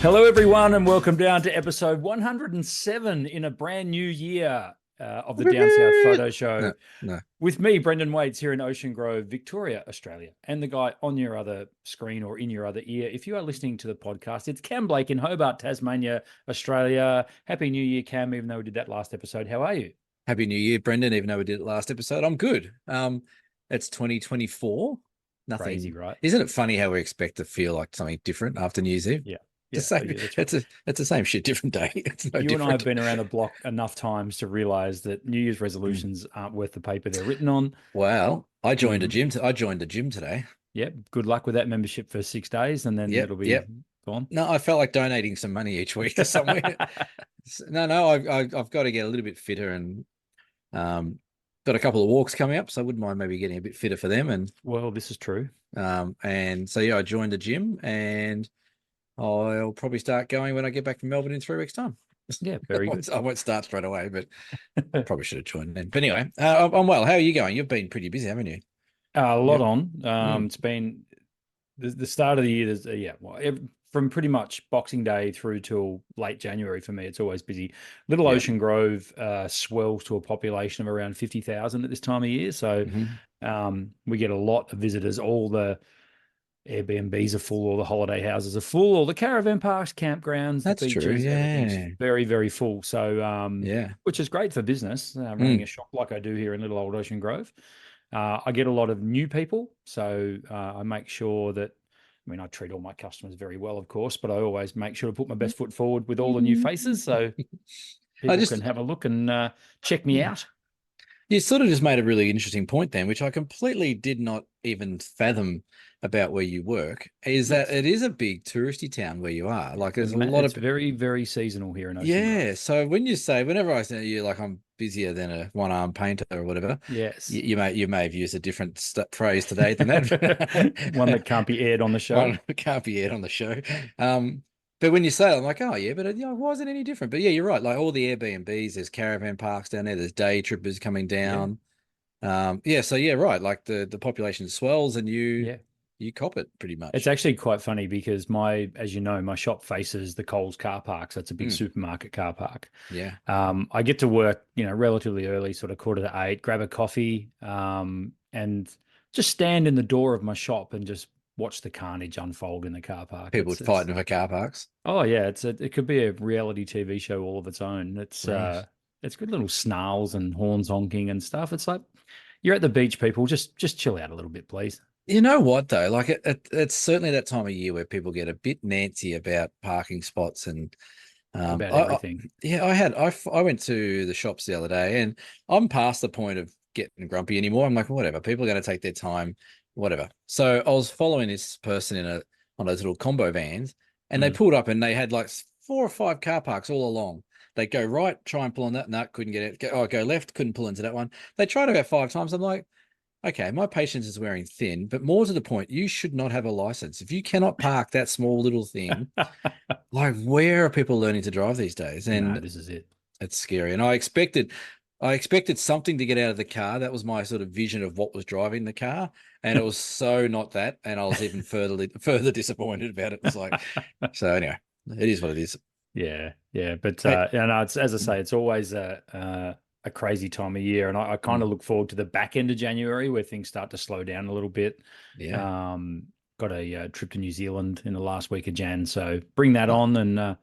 Hello, everyone, and welcome down to episode 107 in a brand new year of the Down South Photo Show. No. With me, Brendan Waits, here in Ocean Grove, Victoria, Australia, and the guy on your other screen or in your other ear. If you are listening to the podcast, it's Cam Blake in Hobart, Tasmania, Australia. Happy New Year, Cam, even though we did that last episode. How are you? Happy New Year, Brendan, even though we did it last episode. I'm good. It's 2024. Nothing. Crazy, right? Isn't it funny how we expect to feel like something different after New Year's Eve? Yeah. It's the same. That's right. It's the same shit, different day. It's no You different. and I have been around the block enough times to realize that New Year's resolutions aren't worth the paper they're written on. Well, I joined a gym. I joined the gym today. Yep. Good luck with that membership for 6 days, and then it'll be gone. No, I felt like donating some money each week to somewhere. No, I've got to get a little bit fitter and got a couple of walks coming up, so I wouldn't mind maybe getting a bit fitter for them. And well, this is true. And so I joined the gym, and I'll probably start going when I get back from Melbourne in 3 weeks' time. Yeah, very good. I won't start straight away, but probably should have joined then. But anyway, I'm well. How are you going? You've been pretty busy, haven't you? A lot on. It's been the start of the year. From pretty much Boxing Day through till late January for me, it's always busy. Little Ocean Grove swells to a population of around 50,000 at this time of year. So we get a lot of visitors. All the Airbnbs are full, all the holiday houses are full, all the caravan parks, campgrounds, That's the beaches, true. everything's very, very full. So which is great for business, running a shop like I do here in Little Old Ocean Grove. I get a lot of new people, so I make sure that, I treat all my customers very well, of course, but I always make sure to put my best foot forward with all the new faces, so people can have a look and check me out. You sort of just made a really interesting point then, which I completely did not even fathom about where you work, is that it is a big touristy town where you are. Like there's a lot of very, very seasonal here in Ocean Grove. So whenever I say you like I'm busier than a one-armed painter or whatever, yes, you may have used a different phrase today than that. One that can't be aired on the show. One that can't be aired on the show. But when you say it, I'm like, oh yeah, but why is it any different? But yeah, you're right. Like all the Airbnbs, there's caravan parks down there. There's day trippers coming down. Right. Like the population swells, and you cop it pretty much. It's actually quite funny because as you know, my shop faces the Coles car park. So it's a big supermarket car park. Yeah. I get to work, relatively early, sort of 7:45, grab a coffee, and just stand in the door of my shop and just watch the carnage unfold in the car park. People fighting for car parks. Oh yeah. It could be a reality TV show all of its own. It's good little snarls and horns honking and stuff. It's like, you're at the beach, people. Just chill out a little bit, please. You know what though? Like it's certainly that time of year where people get a bit nancy about parking spots and about everything. I went to the shops the other day, and I'm past the point of getting grumpy anymore. I'm like, whatever. People are going to take their time, whatever. So I was following this person on those little combo vans, and they pulled up and they had like 4 or 5 car parks all along. They go right, try and pull on that. No, couldn't get it. Go left, couldn't pull into that one. They tried about 5 times. I'm like, okay, my patience is wearing thin, but more to the point, you should not have a license. If you cannot park that small little thing, like where are people learning to drive these days? And this is it. It's scary. And I expected something to get out of the car. That was my sort of vision of what was driving the car. And it was so not that. And I was even further disappointed about it. It's like, so anyway, it is what it is. Yeah. But it's, as I say, it's always a crazy time of year, and I kind of look forward to the back end of January where things start to slow down a little bit. Yeah. Got a trip to New Zealand in the last week of Jan, so bring that on, and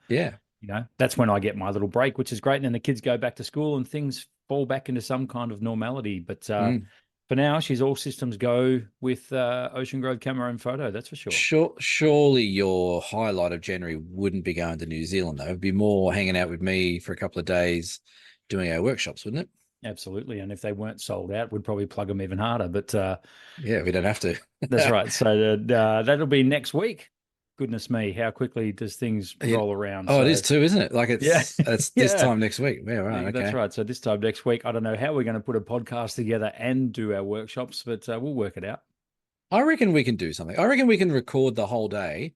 that's when I get my little break, which is great. And then the kids go back to school and things fall back into some kind of normality. But for now, she's all systems go with Ocean Grove Camera and Photo. That's for sure. Surely your highlight of January wouldn't be going to New Zealand though. It'd be more hanging out with me for a couple of days, doing our workshops, wouldn't it? Absolutely. And if they weren't sold out, we'd probably plug them even harder. But we don't have to. That's right. So that'll be next week. Goodness me, how quickly does things roll around? It is too, isn't it? Like it's this time next week. Yeah, right. Okay. That's right. So this time next week, I don't know how we're going to put a podcast together and do our workshops, but we'll work it out. I reckon we can do something. I reckon we can record the whole day.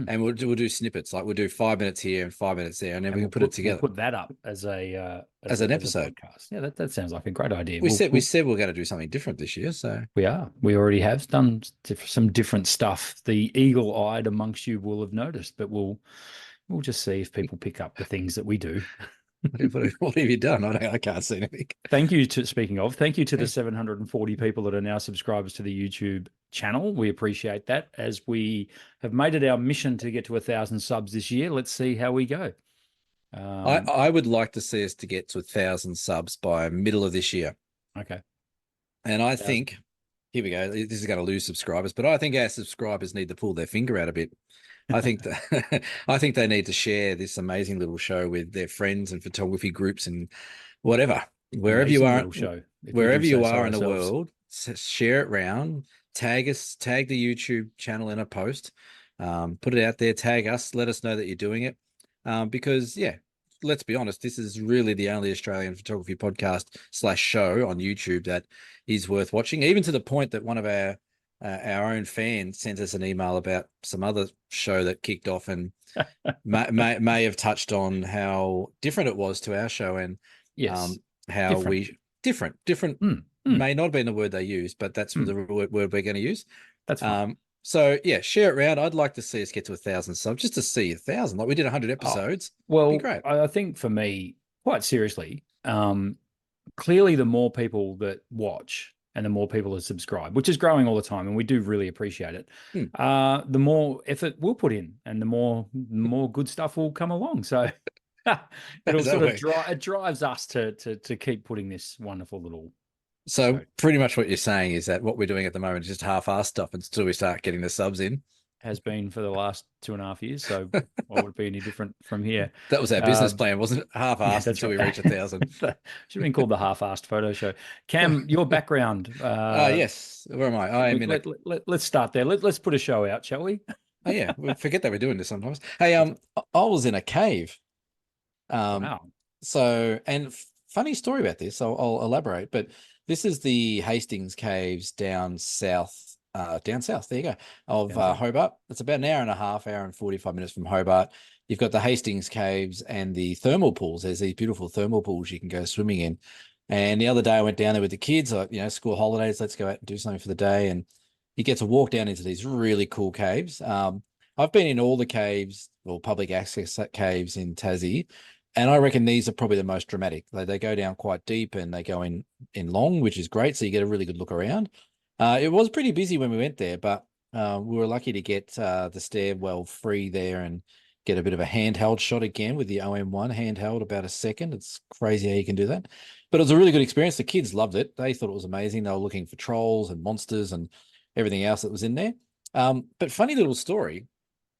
And we'll do snippets, like we'll do 5 minutes here and 5 minutes there, and then we can put it together. We'll put that up as an episode. Podcast. Yeah, that sounds like a great idea. We said we're going to do something different this year, so we are. We already have done some different stuff. The eagle-eyed amongst you will have noticed, but we'll We'll just see if people pick up the things that we do. What have you done? I can't see anything. Thank you to, speaking of, thank you to the 740 people that are now subscribers to the YouTube channel. We appreciate that, as we have made it our mission to get to 1,000 subs this year. Let's see how we go. I would like to see us to get to 1,000 subs by middle of this year. Okay. And I think, here we go. This is going to lose subscribers, but I think our subscribers need to pull their finger out a bit. I think that I think they need to share this amazing little show with their friends and photography groups and whatever, wherever you are, wherever you are in the world, share it round, tag us, tag the YouTube channel in a post, put it out there, tag us, let us know that you're doing it. Because yeah, let's be honest, this is really the only Australian photography podcast / show on YouTube that is worth watching, even to the point that one of our own fans sent us an email about some other show that kicked off and may have touched on how different it was to our show, and how different may not have been the word they used, but that's the word we're going to use. That's fine. So yeah, share it around. I'd like to see us get to 1,000 subs, just to see 1,000. Like we did 100 episodes. Well, be great. I think for me, quite seriously, clearly the more people that watch and the more people that subscribe, which is growing all the time, and we do really appreciate it, the more effort we'll put in, and the more good stuff will come along. So it'll sort of it drives us to keep putting this wonderful little. So pretty much what you're saying is that what we're doing at the moment is just half-assed stuff until we start getting the subs in. Has been for the last 2.5 years. So why would it be any different from here? That was our business plan, wasn't it? Half-assed until we reach 1,000. Should have been called the half-assed photo show. Cam, your background. Yes. Where am I? I am let's start there. Let's put a show out, shall we? Oh yeah, we forget that we're doing this sometimes. Hey, I was in a cave. Wow. So, and funny story about this. I'll elaborate, but this is the Hastings Caves down south. There you go, of Hobart. It's about an hour and a half, hour and 45 minutes from Hobart. You've got the Hastings Caves and the thermal pools. There's these beautiful thermal pools you can go swimming in. And the other day I went down there with the kids, school holidays, let's go out and do something for the day. And you get to walk down into these really cool caves. I've been in all the caves, or public access caves in Tassie, and I reckon these are probably the most dramatic. They go down quite deep and they go in long, which is great. So you get a really good look around. It was pretty busy when we went there, but we were lucky to get the stairwell free there and get a bit of a handheld shot again with the OM1 handheld, about a second. It's crazy how you can do that. But it was a really good experience. The kids loved it. They thought it was amazing. They were looking for trolls and monsters and everything else that was in there. But funny little story.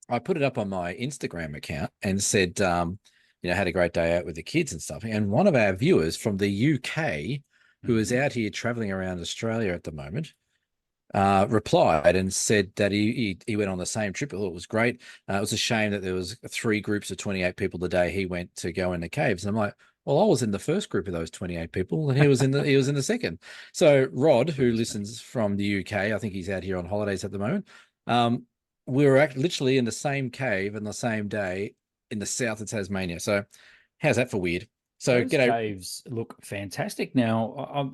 I put it up on my Instagram account and said, had a great day out with the kids and stuff. And one of our viewers from the UK, who is out here traveling around Australia at the moment, replied and said that he went on the same trip. It was great. It was a shame that there was 3 groups of 28 people the day he went to go in the caves. And I'm like, well, I was in the first group of those 28 people, and he was in the second. So Rod, who listens from the UK, I think he's out here on holidays at the moment. We were literally in the same cave on the same day in the south of Tasmania. So how's that for weird? So those caves look fantastic. Now,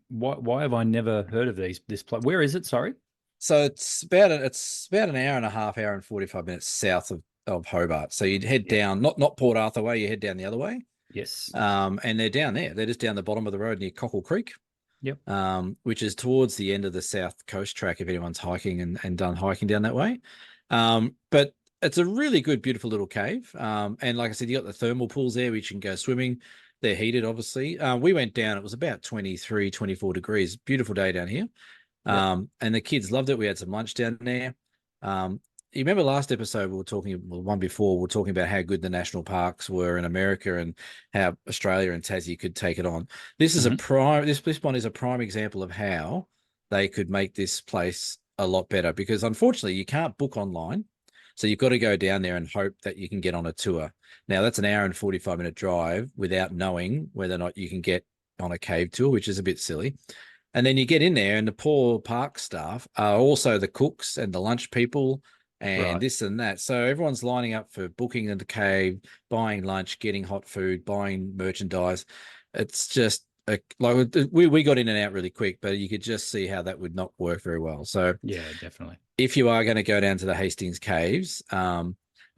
why have I never heard of this place? Where is it? Sorry. So it's about an hour and a half, hour and 45 minutes south of Hobart. So you'd head down, not Port Arthur way, you head down the other way. Yes. And they're down there. They're just down the bottom of the road near Cockle Creek. Yep. Which is towards the end of the South Coast Track if anyone's hiking and done hiking down that way. But it's a really good, beautiful little cave. And like I said, you got the thermal pools there, which you can go swimming. They're heated, obviously. We went down, it was about 23, 24 degrees. Beautiful day down here. And the kids loved it. We had some lunch down there. You remember last episode we were talking, well, one before, we were talking about how good the national parks were in America and how Australia and Tassie could take it on. This is this one is a prime example of how they could make this place a lot better, because unfortunately you can't book online. So you've got to go down there and hope that you can get on a tour. Now that's an hour and 45-minute drive without knowing whether or not you can get on a cave tour, which is a bit silly. And then you get in there and the poor park staff are also the cooks and the lunch people and this and that. So everyone's lining up for booking in the cave, buying lunch, getting hot food, buying merchandise. It's just like we got in and out really quick, but you could just see how that would not work very well. So yeah, definitely. If you are going to go down to the Hastings Caves,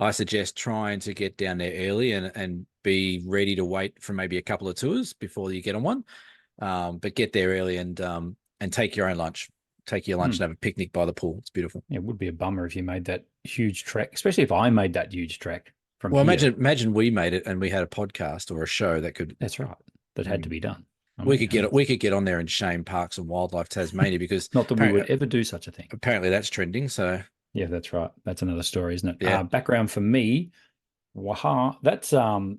I suggest trying to get down there early and be ready to wait for maybe a couple of tours before you get on one. But get there early and take your own lunch. Take your lunch and have a picnic by the pool. It's beautiful. Yeah, it would be a bummer if you made that huge trek, especially if I made that huge trek from Well, here. imagine we made it and we had a podcast or a show that could. That's right. That had to be done. We could get on there and shame Parks and Wildlife Tasmania because not that we would ever do such a thing. Apparently that's trending. So yeah, that's right. That's another story, isn't it? Yeah. Background for me, Waha. That's a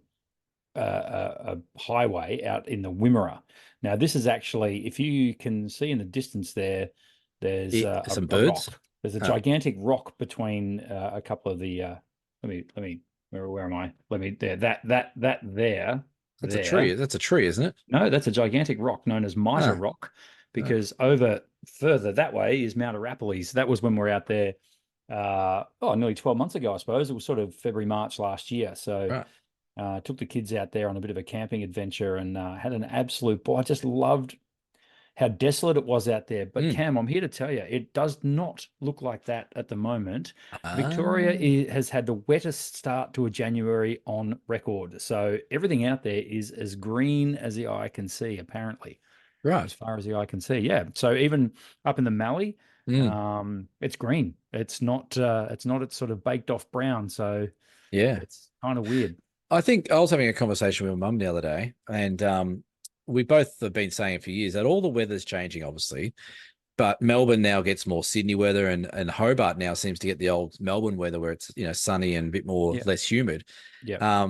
highway out in the Wimmera. Now, this is actually, if you can see in the distance there, there's some a birds. rock. There's a gigantic rock between a couple of the. Let me. Where am I? Let me there. That there. That's there. a tree. That's a tree, isn't it? No, that's a gigantic rock known as Mitre Rock, because over further that way is Mount Arapiles. That was when we were out there. Nearly 12 months ago, I suppose. It was sort of February, March last year. So. Took the kids out there on a bit of a camping adventure and had an absolute ball. I just loved how desolate it was out there. But Cam, I'm here to tell you, it does not look like that at the moment. Victoria has had the wettest start to a January on record. So everything out there is as green as the eye can see, apparently. Right. As far as the eye can see. Yeah. So even up in the Mallee, it's green. It's not it's sort of baked off brown. So yeah, it's kind of weird. I think I was having a conversation with my mum the other day, and we both have been saying for years that all the weather's changing, obviously, but Melbourne now gets more Sydney weather, and Hobart now seems to get the old Melbourne weather where it's sunny and a bit more less humid. Yeah.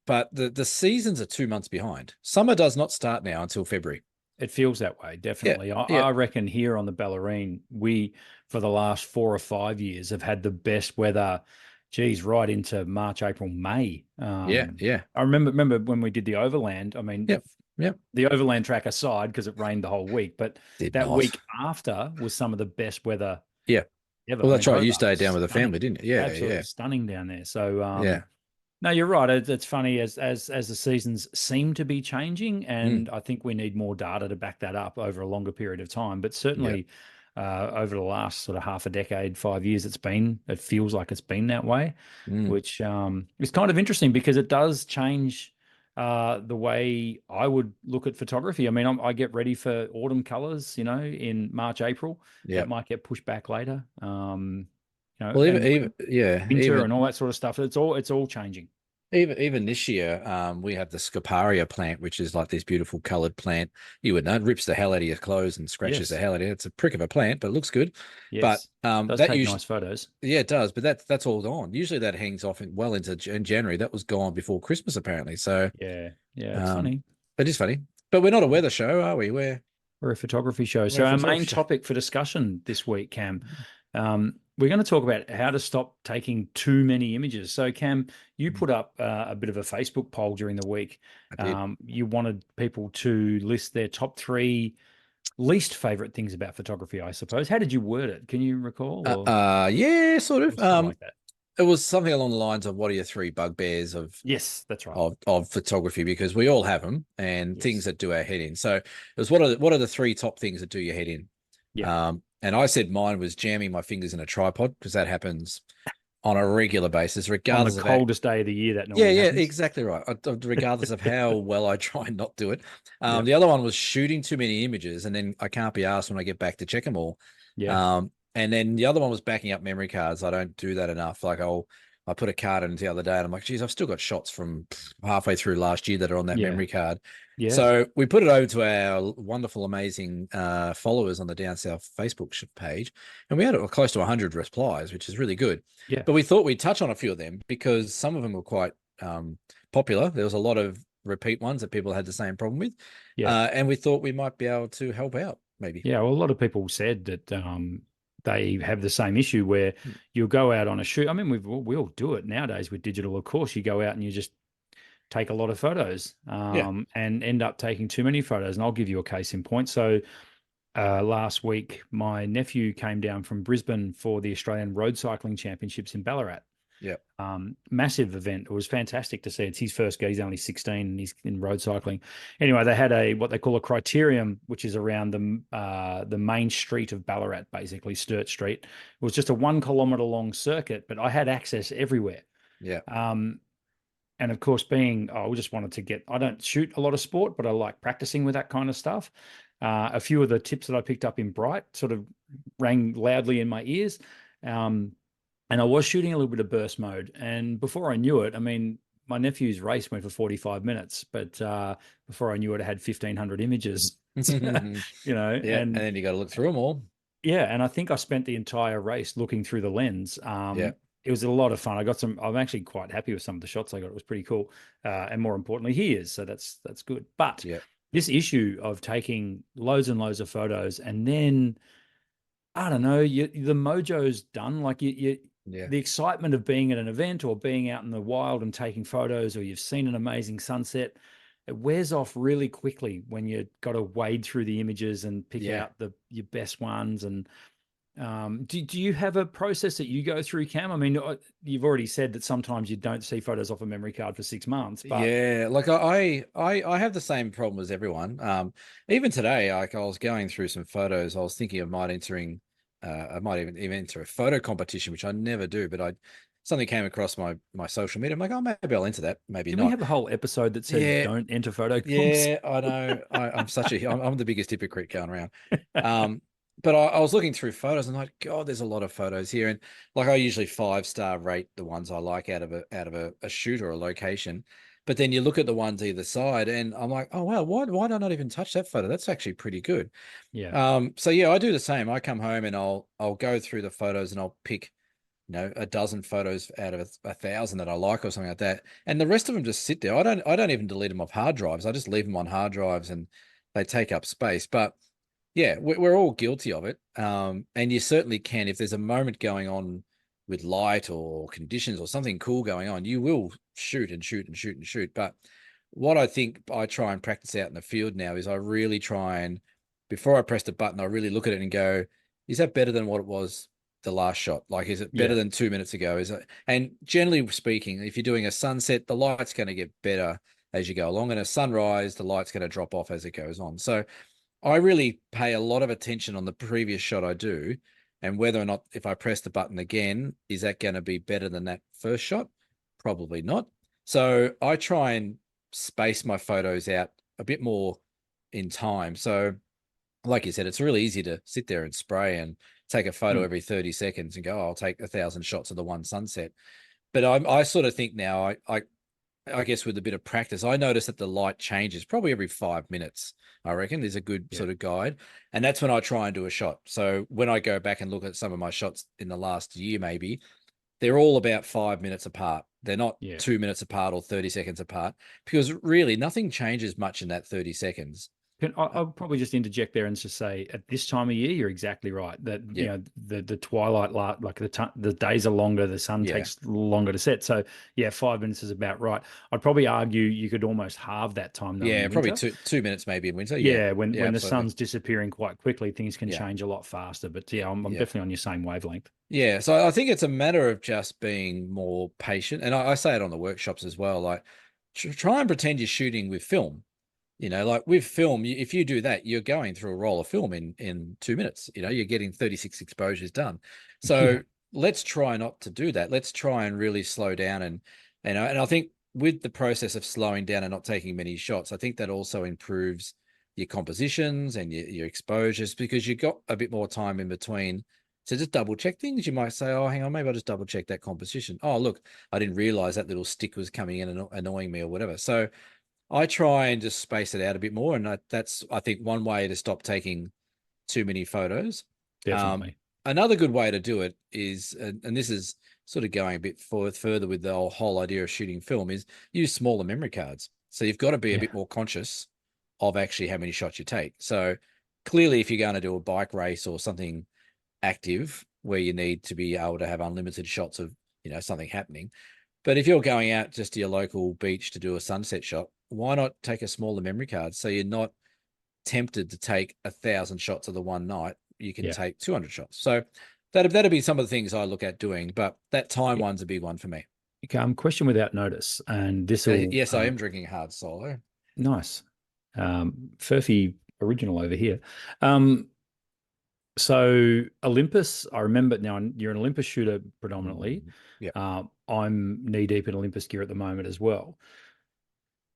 But the seasons are 2 months behind. Summer does not start now until February. It feels that way, definitely. I reckon here on the Bellarine, we for the last 4 or 5 years have had the best weather. Geez, right into March, April, May. Yeah. I remember when we did the overland. I mean, the overland track aside, because it rained the whole week, but week after was some of the best weather. Yeah. Ever. Well, that's right. You stayed down with the family, didn't you? Yeah, absolutely stunning down there. So no, you're right. It's funny as the seasons seem to be changing, and I think we need more data to back that up over a longer period of time. But certainly. Over the last sort of half a decade, 5 years, it feels like it's been that way, which is kind of interesting because it does change the way I would look at photography. I mean, I get ready for autumn colors, in March, April. Yeah. It might get pushed back later. Well, even winter and all that sort of stuff. It's all changing. Even this year, we have the scoparia plant, which is like this beautiful colored plant. You would know, it rips the hell out of your clothes and scratches the hell out of it. It's a prick of a plant, but it looks good. Yes. But does take nice photos. Yeah, it does. But that's all gone. Usually that hangs off well into January. That was gone before Christmas, apparently. So yeah, it's funny. It is funny. But we're not a weather show, are we? We're a photography show. So our main topic for discussion this week, Cam, we're going to talk about how to stop taking too many images. So, Cam, you put up a bit of a Facebook poll during the week. You wanted people to list their top 3 least favorite things about photography, I suppose. How did you word it? Can you recall? Yeah, sort of. Like that. It was something along the lines of, what are your 3 bugbears of? Yes, that's right. Of photography, because we all have them, and things that do our head in. So it was, what are the 3 top things that do your head in? Yeah. And I said mine was jamming my fingers in a tripod, because that happens on a regular basis, regardless on the coldest day of the year. That happens. Exactly right. Regardless of how well I try and not do it. The other one was shooting too many images, and then I can't be asked when I get back to check them all. Yeah. And then the other one was backing up memory cards. I don't do that enough. Like I put a card in the other day, and I'm like, geez, I've still got shots from halfway through last year that are on that memory card. Yeah. So we put it over to our wonderful, amazing followers on the Down South Facebook page, and we had close to 100 replies, which is really good. Yeah. But we thought we'd touch on a few of them because some of them were quite popular. There was a lot of repeat ones that people had the same problem with. Yeah. And we thought we might be able to help out, maybe. Yeah. Well, a lot of people said that they have the same issue where you'll go out on a shoot. I mean, we all do it nowadays with digital. Of course, you go out and you just take a lot of photos and end up taking too many photos. And I'll give you a case in point. So last week, my nephew came down from Brisbane for the Australian Road Cycling Championships in Ballarat. Yeah. Massive event. It was fantastic to see. It's his first go. He's only 16 and he's in road cycling. Anyway, they had what they call a criterium, which is around the main street of Ballarat, basically Sturt Street. It was just a 1 kilometre long circuit, but I had access everywhere. Yeah. And of course, I just wanted to I don't shoot a lot of sport, but I like practicing with that kind of stuff. A few of the tips that I picked up in Bright sort of rang loudly in my ears. And I was shooting a little bit of burst mode. And before I knew it, I mean, my nephew's race went for 45 minutes, but before I knew it, I had 1,500 images, Yeah. And and then you got to look through them all. yeah, and I think I spent the entire race looking through the lens. Yeah. It was a lot of fun. I'm actually quite happy with some of the shots I got. It was pretty cool. And more importantly, he is. So that's good. But Yeah. this issue of taking loads and loads of photos and then, I don't know, the mojo's done. Like Yeah. the excitement of being at an event or being out in the wild and taking photos, or you've seen an amazing sunset, it wears off really quickly when you got to wade through the images and pick out your best ones. And do you have a process that you go through, Cam? I mean, you've already said that sometimes you don't see photos off a memory card for 6 months, but Yeah, like I have the same problem as everyone. Even today, like I was going through some photos. I was thinking of I might even enter a photo competition, which I never do, but something came across my social media. I'm like, oh, maybe I'll enter that, maybe did we not. have a whole episode that said Yeah, don't enter photo comps? yeah, I know. I'm the biggest hypocrite going around. But I was looking through photos and like, God, there's a lot of photos here. And like I usually 5-star rate the ones I like out of a shoot or a location. But then you look at the ones either side and I'm like, oh wow, why did I not even touch that photo? That's actually pretty good. Yeah. So yeah, I do the same. I come home and I'll go through the photos and I'll pick, a dozen photos out of 1,000 that I like or something like that. And the rest of them just sit there. I don't even delete them off hard drives. I just leave them on hard drives and they take up space. But yeah, we're all guilty of it. And you certainly can, if there's a moment going on with light or conditions or something cool going on, you will shoot and shoot and shoot and shoot. But what I think I try and practice out in the field now is I really try and, before I press the button, I really look at it and go, is that better than what it was the last shot? Like, is it better than 2 minutes ago? Is it? And generally speaking, if you're doing a sunset, the light's going to get better as you go along, and a sunrise, the light's going to drop off as it goes on. So I really pay a lot of attention on the previous shot I do, and whether or not, if I press the button again, is that going to be better than that first shot? Probably not. So I try and space my photos out a bit more in time. So like you said, it's really easy to sit there and spray and take a photo every 30 seconds and go, oh, I'll take 1,000 shots of the one sunset. But I sort of think now, I guess with a bit of practice, I notice that the light changes probably every 5 minutes. I reckon there's a good sort of guide. And that's when I try and do a shot. So when I go back and look at some of my shots in the last year, maybe, they're all about 5 minutes apart. They're not 2 minutes apart or 30 seconds apart, because really nothing changes much in that 30 seconds. I'll probably just interject there and just say, at this time of year, you're exactly right. That the twilight light, like the days are longer, the sun takes longer to set. So 5 minutes is about right. I'd probably argue you could almost halve that time though. Yeah, in probably winter. 2 minutes maybe in winter. When the absolutely. sun's disappearing quite quickly, things can change a lot faster. But I'm definitely on your same wavelength. Yeah, so I think it's a matter of just being more patient, and I say it on the workshops as well. Like, try and pretend you're shooting with film. Like with film, if you do that, you're going through a roll of film in 2 minutes. You're getting 36 exposures done. So let's try not to do that. Let's try and really slow down. And I think with the process of slowing down and not taking many shots, I think that also improves your compositions and your exposures, because you've got a bit more time in between to just double check things. You might say, oh, hang on, maybe I'll just double check that composition. Oh, look, I didn't realize that little stick was coming in and annoying me or whatever. So I try and just space it out a bit more. And that's, I think, one way to stop taking too many photos. Definitely. Another good way to do it is, and this is sort of going a bit further with the whole idea of shooting film, is use smaller memory cards. So you've got to be a bit more conscious of actually how many shots you take. So clearly, if you're going to do a bike race or something active where you need to be able to have unlimited shots of, something happening. But if you're going out just to your local beach to do a sunset shot, why not take a smaller memory card? So you're not tempted to take 1,000 shots of the one night. You can take 200 shots. So that'd be some of the things I look at doing, but that time one's a big one for me. Question without notice, and this will. Yes, I am drinking hard solo. Nice. Furphy original over here. So Olympus, I remember now you're an Olympus shooter predominantly. I'm knee deep in Olympus gear at the moment as well.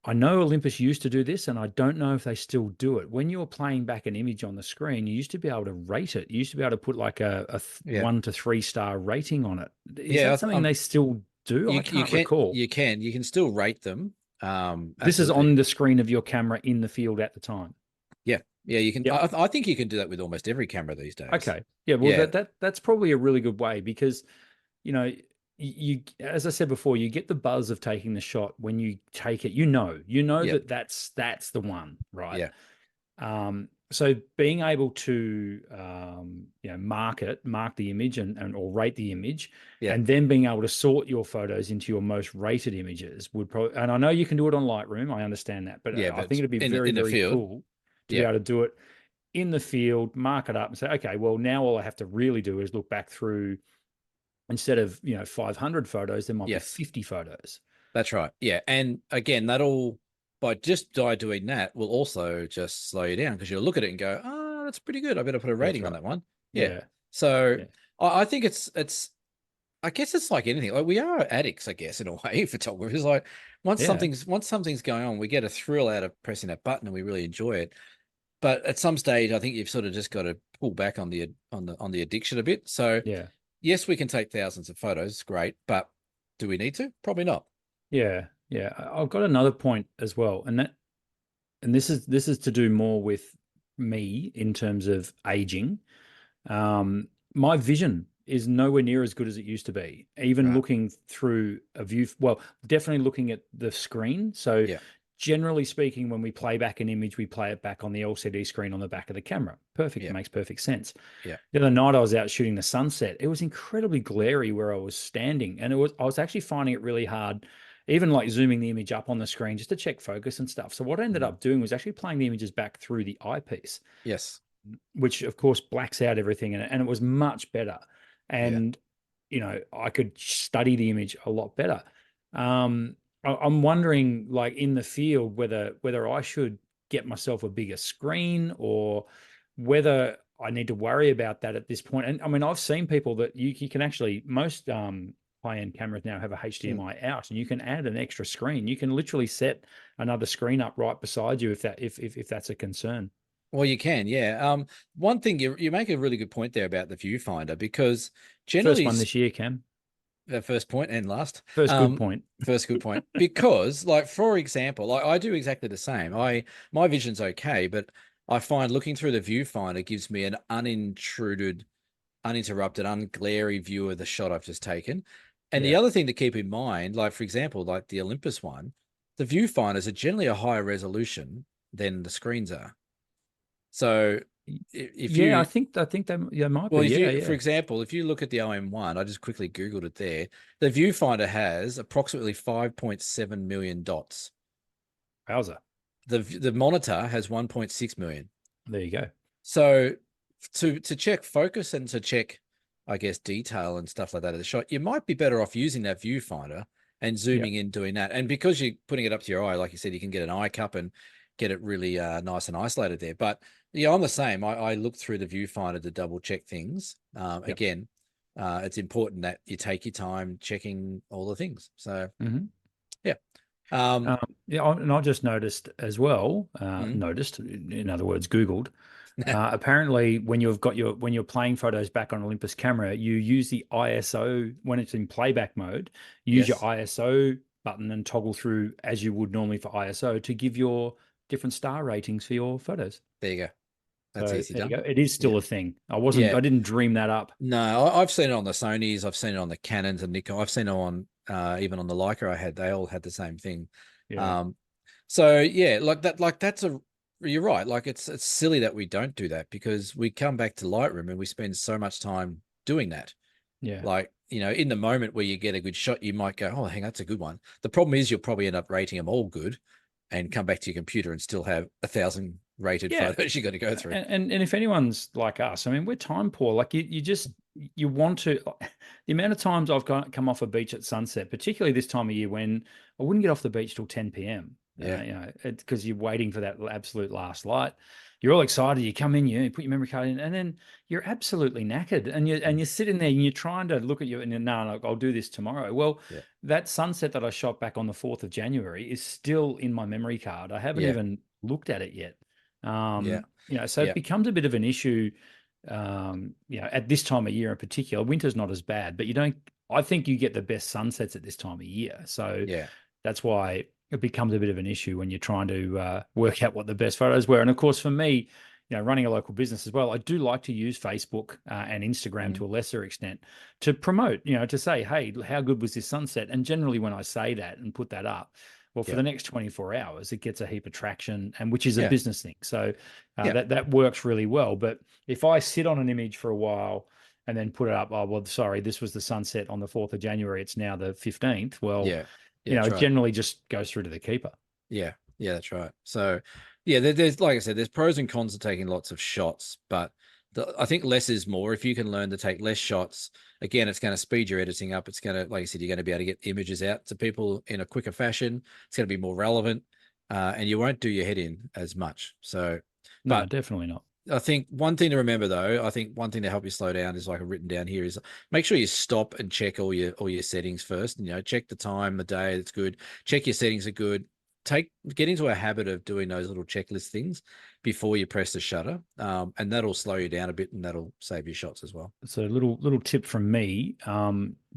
I know Olympus used to do this, and I don't know if they still do it. When you're playing back an image on the screen, you used to be able to rate it. You used to be able to put like a Yeah. 1 to 3 star rating on it. Is Yeah. that something they still do? I can't recall. You can still rate them. This is Absolutely. on the screen of your camera in the field at the time. Yeah. Yeah. You can. Yep. I think you can do that with almost every camera these days. Okay. Yeah. Well, Yeah. that's probably a really good way because, you know, you, as I said before, you get the buzz of taking the shot when you take it. You know Yeah. that that's the one, right? Yeah. So being able to mark the image and or rate the image, Yeah. and then being able to sort your photos into your most rated images would probably. And I know you can do it on Lightroom. I understand that, but Yeah. I But think it'd be very in the very field. cool to be Yeah. able to do it in the field, mark it up, and say, okay, well now all I have to really do is look back through. Instead of 500 photos, there might be Yes. 50 photos. That's right. Yeah. And again, that'll by doing that will also just slow you down because you'll look at it and go, oh, that's pretty good. I better put a rating on that one. Yeah. Yeah. So Yeah. I think it's I guess it's like anything. Like we are addicts, I guess, in a way, photographers. Like once something's going on, we get a thrill out of pressing that button and we really enjoy it. But at some stage, I think you've sort of just got to pull back on the addiction a bit. So Yeah. yes, we can take thousands of photos. It's great, but do we need to? Probably not. Yeah. Yeah. I've got another point as well. And this is to do more with me in terms of aging. My vision is nowhere near as good as it used to be. Even Right. looking through a view, well, definitely looking at the screen. So Yeah. generally speaking, when we play back an image, we play it back on the LCD screen on the back of the camera. Perfect. Yeah. It makes perfect sense. Yeah. The other night I was out shooting the sunset. It was incredibly glary where I was standing. And I was actually finding it really hard, even like zooming the image up on the screen just to check focus and stuff. So what I ended up doing was actually playing the images back through the eyepiece. Yes. Which of course blacks out everything, and it was much better. And I could study the image a lot better. I'm wondering, like in the field, whether I should get myself a bigger screen or whether I need to worry about that at this point. And I mean, I've seen people that you can actually most high-end cameras now have a HDMI out, and you can add an extra screen. You can literally set another screen up right beside you if that's a concern. Well, you can, yeah. One thing you make a really good point there about the viewfinder because First generally one this year, Cam. first point and last. First good point. First good point. Because, like, for example, like I do exactly the same. My vision's okay, but I find looking through the viewfinder gives me an uninterrupted, unglary view of the shot I've just taken. And the other thing to keep in mind, like for example, like the Olympus one, the viewfinders are generally a higher resolution than the screens are. So I think they might well, be. For example, if you look at the OM1, I just quickly Googled it there. The viewfinder has approximately 5.7 million dots. Wowza. The monitor has 1.6 million. There you go. So to check focus and to check, I guess, detail and stuff like that of the shot, you might be better off using that viewfinder and zooming in, doing that. And because you're putting it up to your eye, like you said, you can get an eye cup and get it really nice and isolated there. But yeah, I'm the same. I look through the viewfinder to double check things. Again, it's important that you take your time checking all the things. So yeah. And I just noticed as well, noticed, in other words, Googled, apparently when you're playing photos back on Olympus camera, you use the ISO when it's in playback mode, use your ISO button and toggle through as you would normally for ISO to give your different star ratings for your photos. There you go. That's easy done. There you go. It is still a thing. I didn't dream that up. No, I've seen it on the Sonys. I've seen it on the Canons and Nikon. I've seen it on even on the Leica they all had the same thing. Yeah. So yeah, that's you're right. Like it's silly that we don't do that because we come back to Lightroom and we spend so much time doing that. Yeah. Like, in the moment where you get a good shot, you might go, oh, hang on, that's a good one. The problem is you'll probably end up rating them all good and come back to your computer and still have 1,000 rated photos you got to go through. And if anyone's like us, I mean, we're time poor. Like you want to, the amount of times I've come off a beach at sunset, particularly this time of year when I wouldn't get off the beach till 10 p.m. Yeah. because you're waiting for that absolute last light. You're all excited. You come in, you put your memory card in, and then you're absolutely knackered. And you're sitting there and you're trying to look at you and you're, no, I'll do this tomorrow. Well, Yeah. that sunset that I shot back on the 4th of January is still in my memory card. I haven't Yeah. even looked at it yet. Yeah. So Yeah. it becomes a bit of an issue. At this time of year in particular, winter's not as bad, but I think you get the best sunsets at this time of year. So Yeah. that's why it becomes a bit of an issue when you're trying to work out what the best photos were. And of course, for me, running a local business as well, I do like to use Facebook and Instagram to a lesser extent to promote, to say, hey, how good was this sunset? And generally when I say that and put that up, well, for the next 24 hours, it gets a heap of traction, and which is a business thing. So that works really well. But if I sit on an image for a while and then put it up, oh, well, sorry, this was the sunset on the 4th of January. It's now the 15th. Well, it generally just goes through to the keeper. Yeah. Yeah, that's right. So there's, like I said, there's pros and cons to taking lots of shots, but I think less is more. If you can learn to take less shots, again, it's going to speed your editing up. It's going to, like I said, you're going to be able to get images out to people in a quicker fashion. It's going to be more relevant, and you won't do your head in as much. So, no, definitely not. I think one thing to remember, though, I think one thing to help you slow down is, like I've written down here, is make sure you stop and check all your settings first. Check the time, the day, that's good. Check your settings are good. Get into a habit of doing those little checklist things before you press the shutter, and that'll slow you down a bit, and that'll save your shots as well. So a little tip from me.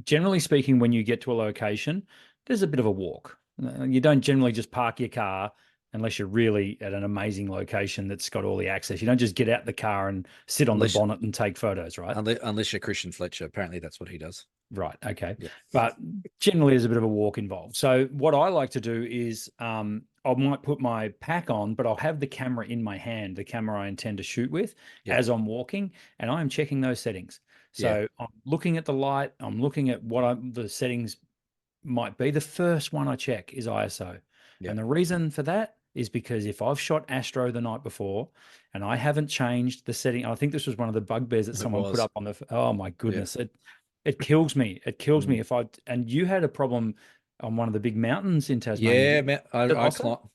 Generally speaking, when you get to a location, there's a bit of a walk. You don't generally just park your car unless you're really at an amazing location that's got all the access. You don't just get out the car and sit on the bonnet and take photos, right? Unless you're Christian Fletcher. Apparently that's what he does. Right. Okay. Yeah. But generally there's a bit of a walk involved. So what I like to do is I might put my pack on, but I'll have the camera in my hand, the camera I intend to shoot with, as I'm walking, and I'm checking those settings. So I'm looking at the light, I'm looking at what the settings might be. The first one I check is ISO. And the reason for that is because if I've shot Astro the night before and I haven't changed the setting, I think this was one of the bugbears that someone put up on oh my goodness, it kills me. It kills me and you had a problem on one of the big mountains in Tasmania.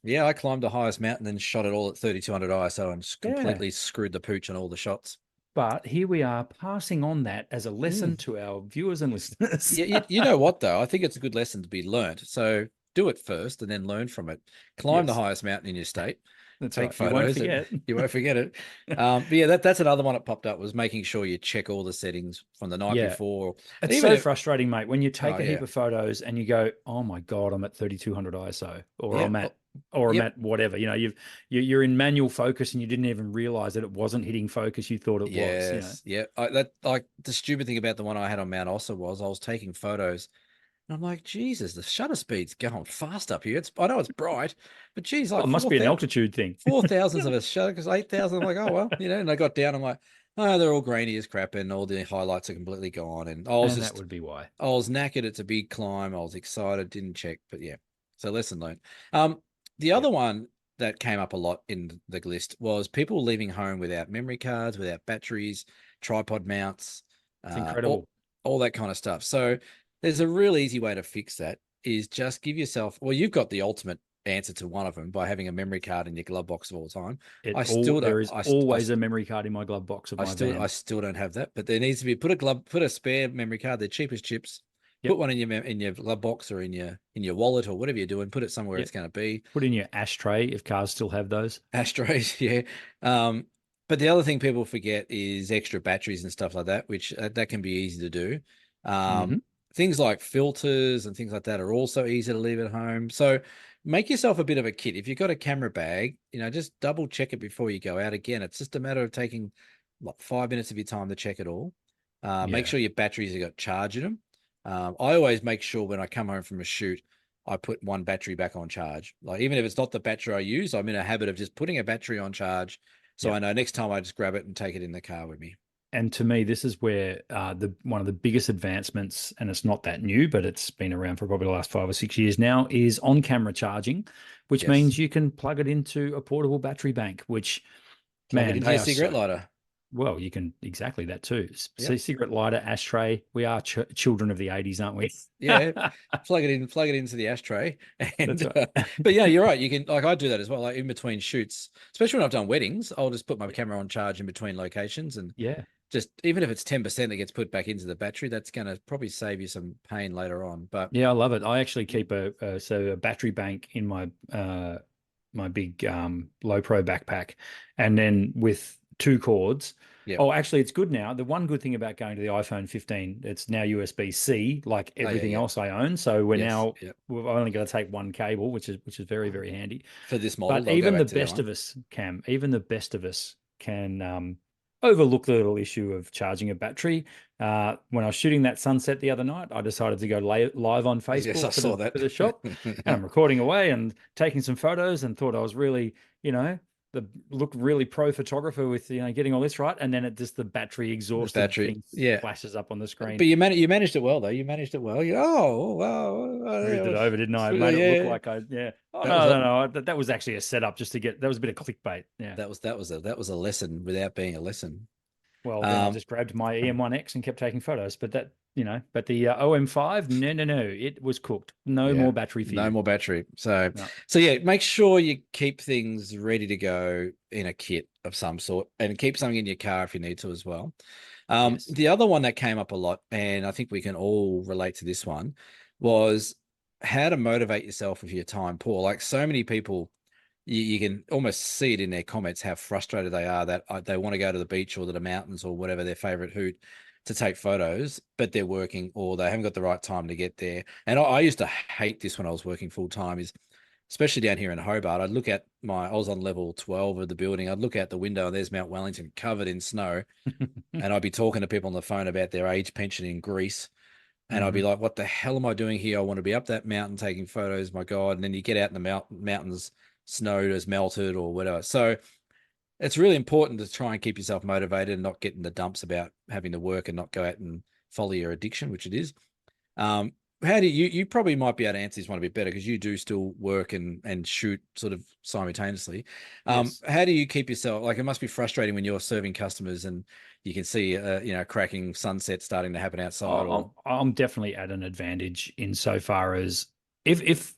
Yeah, I climbed the highest mountain and shot it all at 3200 ISO and completely screwed the pooch on all the shots. But here we are passing on that as a lesson to our viewers and listeners. You know what, though? I think it's a good lesson to be learned. So do it first and then learn from it. Climb the highest mountain in your state. Take photos. You won't forget it. But yeah, that's another one that popped up, was making sure you check all the settings from the night before. It's so frustrating, mate, when you take a heap of photos and you go, oh my God, I'm at 3200 ISO, or I'm at whatever. You're in manual focus and you didn't even realize that it wasn't hitting focus. You thought it was. Yeah. Like the stupid thing about the one I had on Mount Ossa was I was taking photos. And I'm like, Jesus, the shutter speed's going fast up here. I know it's bright, but geez, like it must be an altitude thing. 4,000 of a shutter, because 8,000. I'm like, oh well, and I got down. I'm like, oh, they're all grainy as crap, and all the highlights are completely gone. And that would be why. I was knackered. It's a big climb. I was excited, didn't check, but yeah. So lesson learned. The other one that came up a lot in the list was people leaving home without memory cards, without batteries, tripod mounts. It's incredible. All that kind of stuff. So there's a real easy way to fix that, is just give yourself, well, you've got the ultimate answer to one of them by having a memory card in your glove box of all time. There is always a memory card in my glove box of my van. I still don't have that, but there needs to be, put a spare memory card. They're cheap as chips. Put one in your glove box or in your wallet or whatever you're doing. Put it somewhere it's going to be. Put in your ashtray if cars still have those. Ashtrays, yeah. But the other thing people forget is extra batteries and stuff like that, which that can be easy to do. Things like filters and things like that are also easy to leave at home. So make yourself a bit of a kit. If you've got a camera bag, just double check it before you go out. Again, it's just a matter of taking 5 minutes of your time to check it all. Make sure your batteries have got charge in them. I always make sure when I come home from a shoot, I put one battery back on charge. Like, even if it's not the battery I use, I'm in a habit of just putting a battery on charge. So I know next time I just grab it and take it in the car with me. And to me, this is where one of the biggest advancements, and it's not that new, but it's been around for probably the last 5 or 6 years now, is on-camera charging, which means you can plug it into a portable battery bank, which, plug it into your cigarette lighter. Well, you can exactly that too. Yep. See, cigarette lighter, ashtray. We are children of the 80s, aren't we? Yeah, plug it into the ashtray, That's and right. but yeah, you're right. You can, like, I do that as well. Like in between shoots, especially when I've done weddings, I'll just put my camera on charge in between locations, and Yeah. just even if it's 10% that gets put back into the battery, that's going to probably save you some pain later on. But Yeah, I love it. I actually keep a battery bank in my my big low pro backpack, and then with two cords. yeah, Oh, actually, it's good now. The one good thing about going to the iPhone 15, it's now USB-C, like oh yeah, everything yeah, else I own. So yes, yeah. we've only got to take one cable, which is very, very handy. For this model, But they'll go even the back to that best one. of us, Cam, even the best of us can overlook the little issue of charging a battery. When I was shooting that sunset the other night, I decided to go live on Yes, I Facebook saw that. for the shop, and I'm recording away and taking some photos, and thought I was really, you know, the look really pro photographer with getting all this right, and then it just the battery The exhausted battery, thing yeah. flashes up on the But screen. you managed it well though. You managed it well. Oh wow, Smoothed it over, didn't I? I made it look yeah. like yeah. Oh That was no, a no, no. That was actually a setup just to get. That was a bit of clickbait. Yeah. that was a lesson without being a lesson. Well, then I Um, just grabbed my EM1X and kept taking photos. But but the OM5, no, no, no, it was cooked. No yeah, more battery for no you. more battery. So No. yeah, make sure you keep things ready to go in a kit of some sort, and keep something in your car if you need to as well. Yes. The other one that came up a lot, and I think we can all relate to this one, was how to motivate yourself if you're time poor. Like so many people, you can almost see it in their comments how frustrated they are that they want to go to the beach or to the mountains or whatever their favorite hoot to take photos, but they're working or they haven't got the right time to get there. And I used to hate this when I was working full time, is especially down here in Hobart. I was on level 12 of the building. I'd look out the window and there's Mount Wellington covered in snow. And I'd be talking to people on the phone about their age pension in Greece. And I'd be Hmm. like, what the hell am I doing here? I want to be up that mountain taking photos. My God. And then you get out in the mountains, snow has melted or whatever. So it's really important to try and keep yourself motivated and not get in the dumps about having to work and not go out and follow your addiction, which it is. Um, how do you probably might be able to answer this one a bit better because you do still work and shoot sort of simultaneously. Yes. How do you keep yourself, like, it must be frustrating when you're serving customers and you can see cracking sunset starting to happen outside, or I'm definitely at an advantage insofar as if if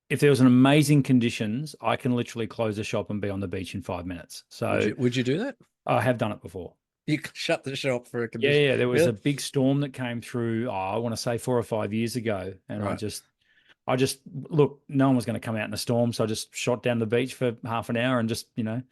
if there was an amazing conditions, I can literally close the shop and be on the beach in 5 minutes. So would you do that? I have done it before. You shut the shop for a Yeah, condition. yeah. There was a Really? big storm that came through, I want to say 4 or 5 years ago. And Right. I just look, no one was going to come out in a storm. So I just shot down the beach for half an hour and just, That's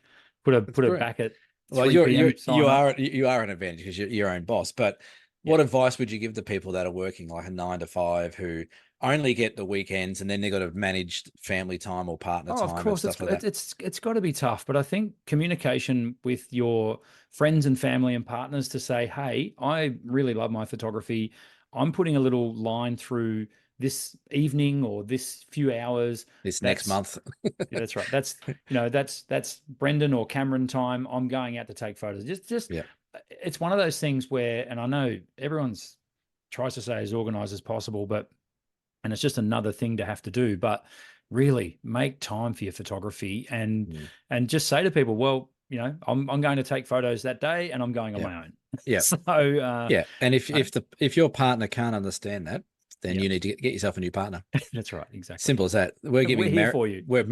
put it great. back at Well, 3 p.m. sign up. you are an advantage because you're your own boss. But Yeah. what advice would you give to people that are working like a 9 to 5 who only get the weekends and then they've got to manage family time or partner Oh, of time and course, stuff like that? it's got to be tough, but I think communication with your friends and family and partners to say, "Hey, I really love my photography. I'm putting a little line through this evening or this few hours. This next That's month. yeah, that's right. That's Brendan or Cameron time. I'm going out to take photos. Just Yeah. it's one of those things where, and I know everyone's tries to say as organized as possible, but and it's just another thing to have to do. But really make time for your photography Mm. and just say to people, well, I'm going to take photos that day and I'm going on Yeah. my own. Yeah. So Yeah. And you know, if your partner can't understand that, then yeah, you need to get yourself a new partner. that's right, exactly. Simple as that. We're here for you. We're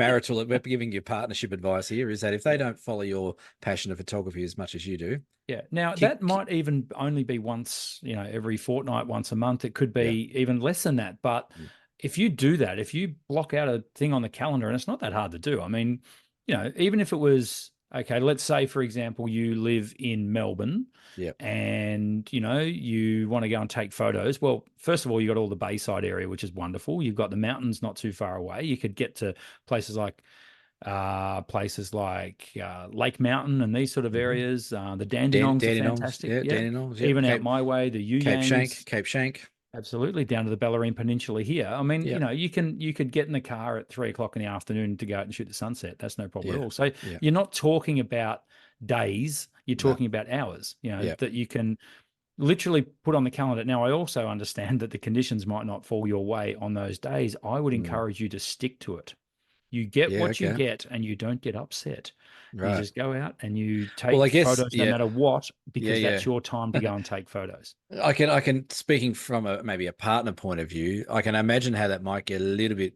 giving you partnership advice here, is that if they Yeah. don't follow your passion of photography as much as you do, Yeah. Now kick, that might even only be once, every fortnight, once a month. It could yeah. be even less than that. But Mm. if you do that, if you block out a thing on the calendar, and it's not that hard to do. I mean, even if it was okay, let's say, for example, you live in Melbourne Yeah. and you want to go and take photos. Well, first of all, you got all the Bayside area, which is wonderful. You've got the mountains not too far away. You could get to places like Lake Mountain and these sort of Mm-hmm. areas. The Dandenongs are Dandenongs, fantastic. yeah, Yeah. Dandenongs, yep. Even out my way, the Yuyangs, Cape Shank, absolutely down to the Bellarine Peninsula here. I mean, yep, you could get in the car at 3 o'clock in the afternoon to go out and shoot the sunset. That's no problem at yeah, all. So yeah, you're not talking about days, you're no, talking about hours, yeah, that you can literally put on the calendar. Now, I also understand that the conditions might not fall your way on those days. I would mm, encourage you to stick to it. You get Yeah. what you Okay. get and you don't get upset. You Right. just go out and you Well, take I guess, photos no yeah. matter what, Yeah. because that's your time to go and take photos. I can, speaking from maybe a partner point of view, I can imagine how that might get a little bit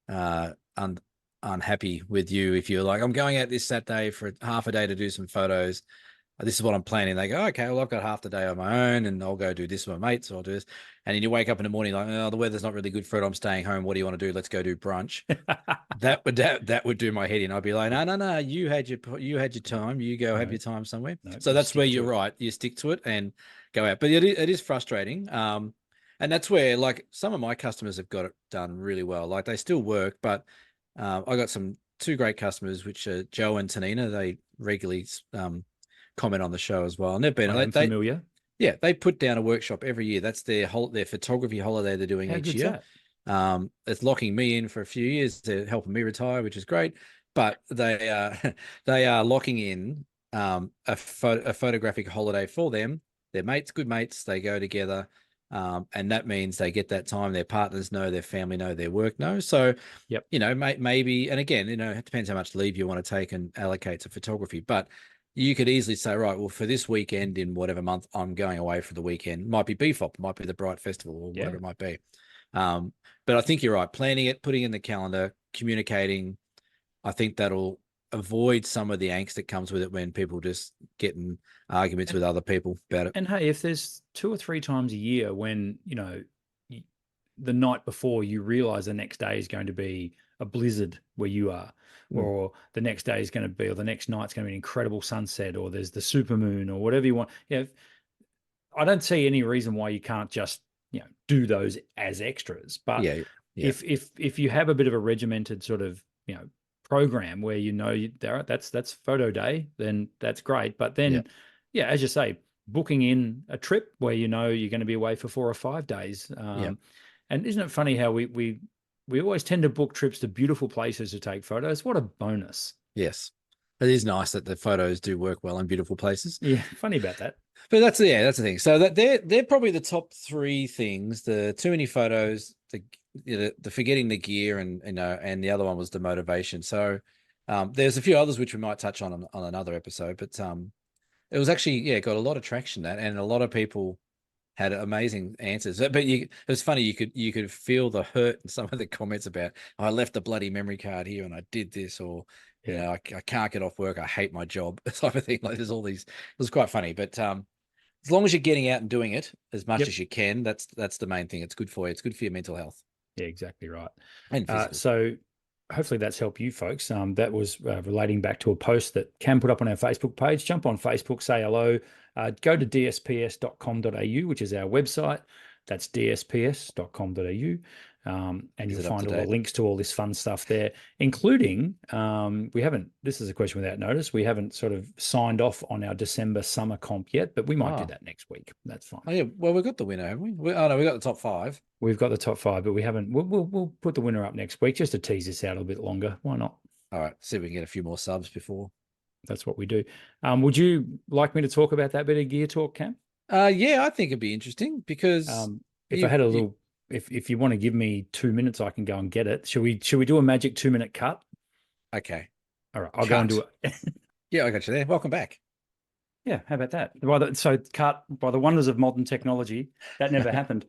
uh un, unhappy with you if you're like, I'm going out this Saturday for half a day to do some photos. This is what I'm planning. They go, okay, well, I've got half the day on my own and I'll go do this with my mates, or I'll do this. And then you wake up in the morning like, oh, the weather's not really good for it. I'm staying home. What do you want to do? Let's go do brunch. That would do my head in. I'd be like, no. You had your time. You go have No, your time somewhere. no, So you that's where stick you're to it. right. You stick to it and go out. But it is frustrating. And that's where, like, some of my customers have got it done really well. Like, they still work, but I got two great customers, which are Joe and Tanina. They regularly comment on the show as well, and they've been I am they familiar. yeah, they put down a workshop every year. That's their photography holiday they're doing How each good's year. that? It's locking me in for a few years. They're helping me retire, which is great. But they are locking in a photographic holiday for them. They're mates, good mates. They go together, and that means they get that time. Their partners know, their family know, their work knows. So, Yep. maybe, and again, it depends how much leave you want to take and allocate to photography, but you could easily say, right, well, for this weekend in whatever month I'm going away for the weekend, might be BFOP, might be the Bright Festival, or Yeah. whatever it might be. But I think you're right. Planning it, putting it in the calendar, communicating, I think that'll avoid some of the angst that comes with it when people just get in arguments with other people about it. And hey, if there's 2 or 3 times a year when, the night before you realize the next day is going to be a blizzard where you are, Mm. or the next day is going to be, or the next night's going to be an incredible sunset, or there's the supermoon, or whatever you want. Yeah. I don't see any reason why you can't just, do those as extras. But Yeah. Yeah. if you have a bit of a regimented sort of, program where that's photo day, then that's great. But Yeah. then, yeah, as you say, booking in a trip where you're going to be away for 4 or 5 days. Yeah. And isn't it funny how we always tend to book trips to beautiful places to take photos? What a bonus. Yes. It is nice that the photos do work well in beautiful places. Yeah, funny about that. But that's the thing. So that they're probably the top three things: the too many photos, the forgetting the gear, and and the other one was the motivation. So there's a few others which we might touch on another episode. But it was actually, got a lot of traction, that, and a lot of people had amazing answers. But it was funny. You could feel the hurt in some of the comments about, I left the bloody memory card here and I did this, or Yeah. I can't get off work. I hate my job, type of thing. Like, there's all these. It was quite funny, but as long as you're getting out and doing it as much Yep. as you can, that's the main thing. It's good for you. It's good for your mental health Yeah, exactly right. and physical. So hopefully that's helped you folks. That was relating back to a post that Cam put up on our Facebook page. Jump on Facebook, say hello. Go to dsps.com.au, which is our website. That's dsps.com.au. And Is you'll it up to find all the date? links to all this fun stuff there, including this is a question without notice. We haven't sort of signed off on our December summer comp yet, but we might do Oh, that next week. That's fine. oh yeah. Well, we got the winner, haven't we? Oh no, we got the top five. We've got the top five, but we haven't. We'll put the winner up next week just to tease this out a bit longer. Why not? All right. See if we can get a few more subs before. That's what we do. Would you like me to talk about that bit of gear talk, Cam? Yeah, I think it'd be interesting because If I had a little, if you want to give me 2 minutes, I can go and get it. Should we do a magic 2 minute cut? Okay. All right, I'll go and do it. Yeah, I got you there. Welcome back. Yeah, how about that? So cut by the wonders of modern technology, that never happened.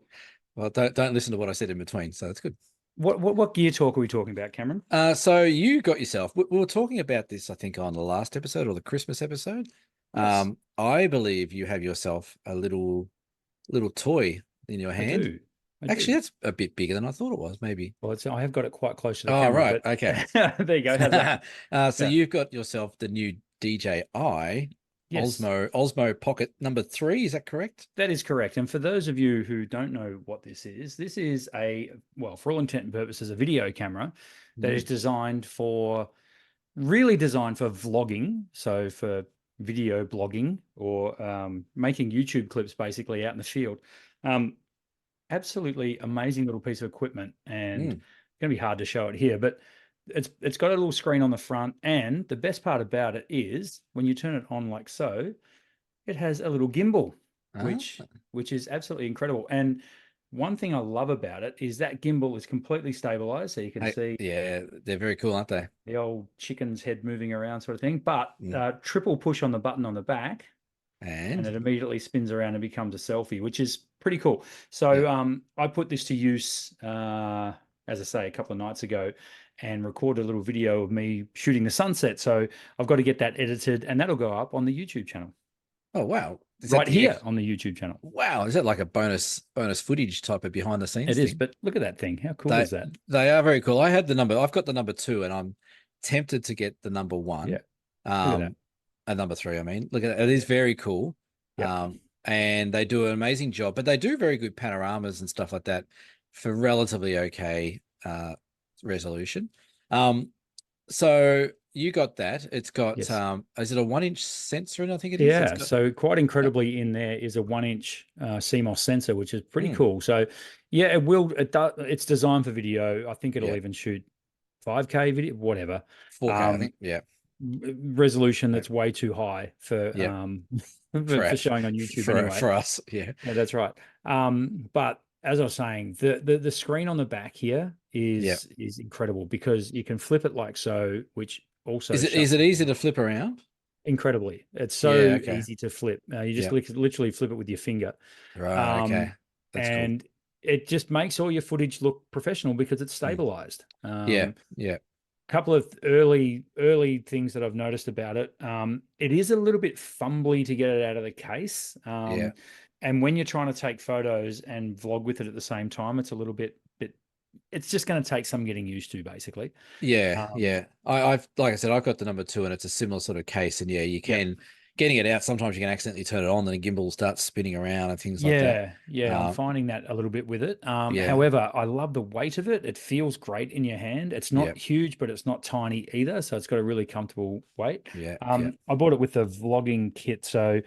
Well, don't listen to what I said in between, so that's good. What gear talk are we talking about, Cameron? So you got yourself. We were talking about this, I think, on the last episode or the Christmas episode. Yes. I believe you have yourself a little toy in your hand. I Actually, do. that's a bit bigger than I thought it was, maybe. Well, I have got it quite close to the Oh, camera, right. but Okay. there you go. How's that? So Yeah. you've got yourself the new DJI Yes. OSMO Pocket number 3. Is that correct? That is correct. And for those of you who don't know what this is for all intent and purposes, a video camera that is really designed for vlogging. So for video blogging or making YouTube clips basically out in the field. Absolutely amazing little piece of equipment, and it's going to be hard to show it here, but it's got a little screen on the front. And the best part about it is when you turn it on like so, it has a little gimbal, which is absolutely incredible. And one thing I love about it is that gimbal is completely stabilized. So you can see Yeah, they're very cool, aren't they? the old chicken's head moving around sort of thing, but Mm. triple push on the button on the back and And it immediately spins around and becomes a selfie, which is pretty cool. yeah. So I put this to use, as I say, a couple of nights ago and recorded a little video of me shooting the sunset. So I've got to get that edited and that'll go up on the YouTube channel. Oh wow. Is that Right here on the YouTube channel. Wow, is that like a bonus footage type of behind the scenes It is, thing? but look at that thing. How cool They is that? they are very cool. I've got the number 2 and I'm tempted to get the number 1. Yeah, look at that. And number 3, I mean. Look at that. It is very cool. Yep. And they do an amazing job, but they do very good panoramas and stuff like that for relatively okay resolution. So you got that. It's got Yes. is it a 1-inch sensor? And I think it is. Yeah. So quite incredibly in there is a 1-inch CMOS sensor, which is pretty cool. So yeah, it's designed for video. I think it'll even shoot 5K video, whatever. 4K, I think. Yeah. Resolution that's way too high for for showing on YouTube anyway. For us. Yeah. Yeah, that's right. But as I was saying, the screen on the back here is incredible because you can flip it like so, which also is it easy to flip around? Incredibly. It's so easy to flip. You just literally flip it with your finger. Right. Okay. That's and cool. It just makes all your footage look professional because it's stabilized. Yeah. Couple of early things that I've noticed about it. It is a little bit fumbly to get it out of the case. And when you're trying to take photos and vlog with it at the same time, it's a little bit it's just going to take some getting used to, basically. I've like I said, I've got the number 2 and it's a similar sort of case. And you can getting it out. Sometimes you can accidentally turn it on and the gimbal starts spinning around and things like that. I'm finding that a little bit with it. However, I love the weight of it. It feels great in your hand. It's not huge, but it's not tiny either. So it's got a really comfortable weight. I bought it with the vlogging kit. So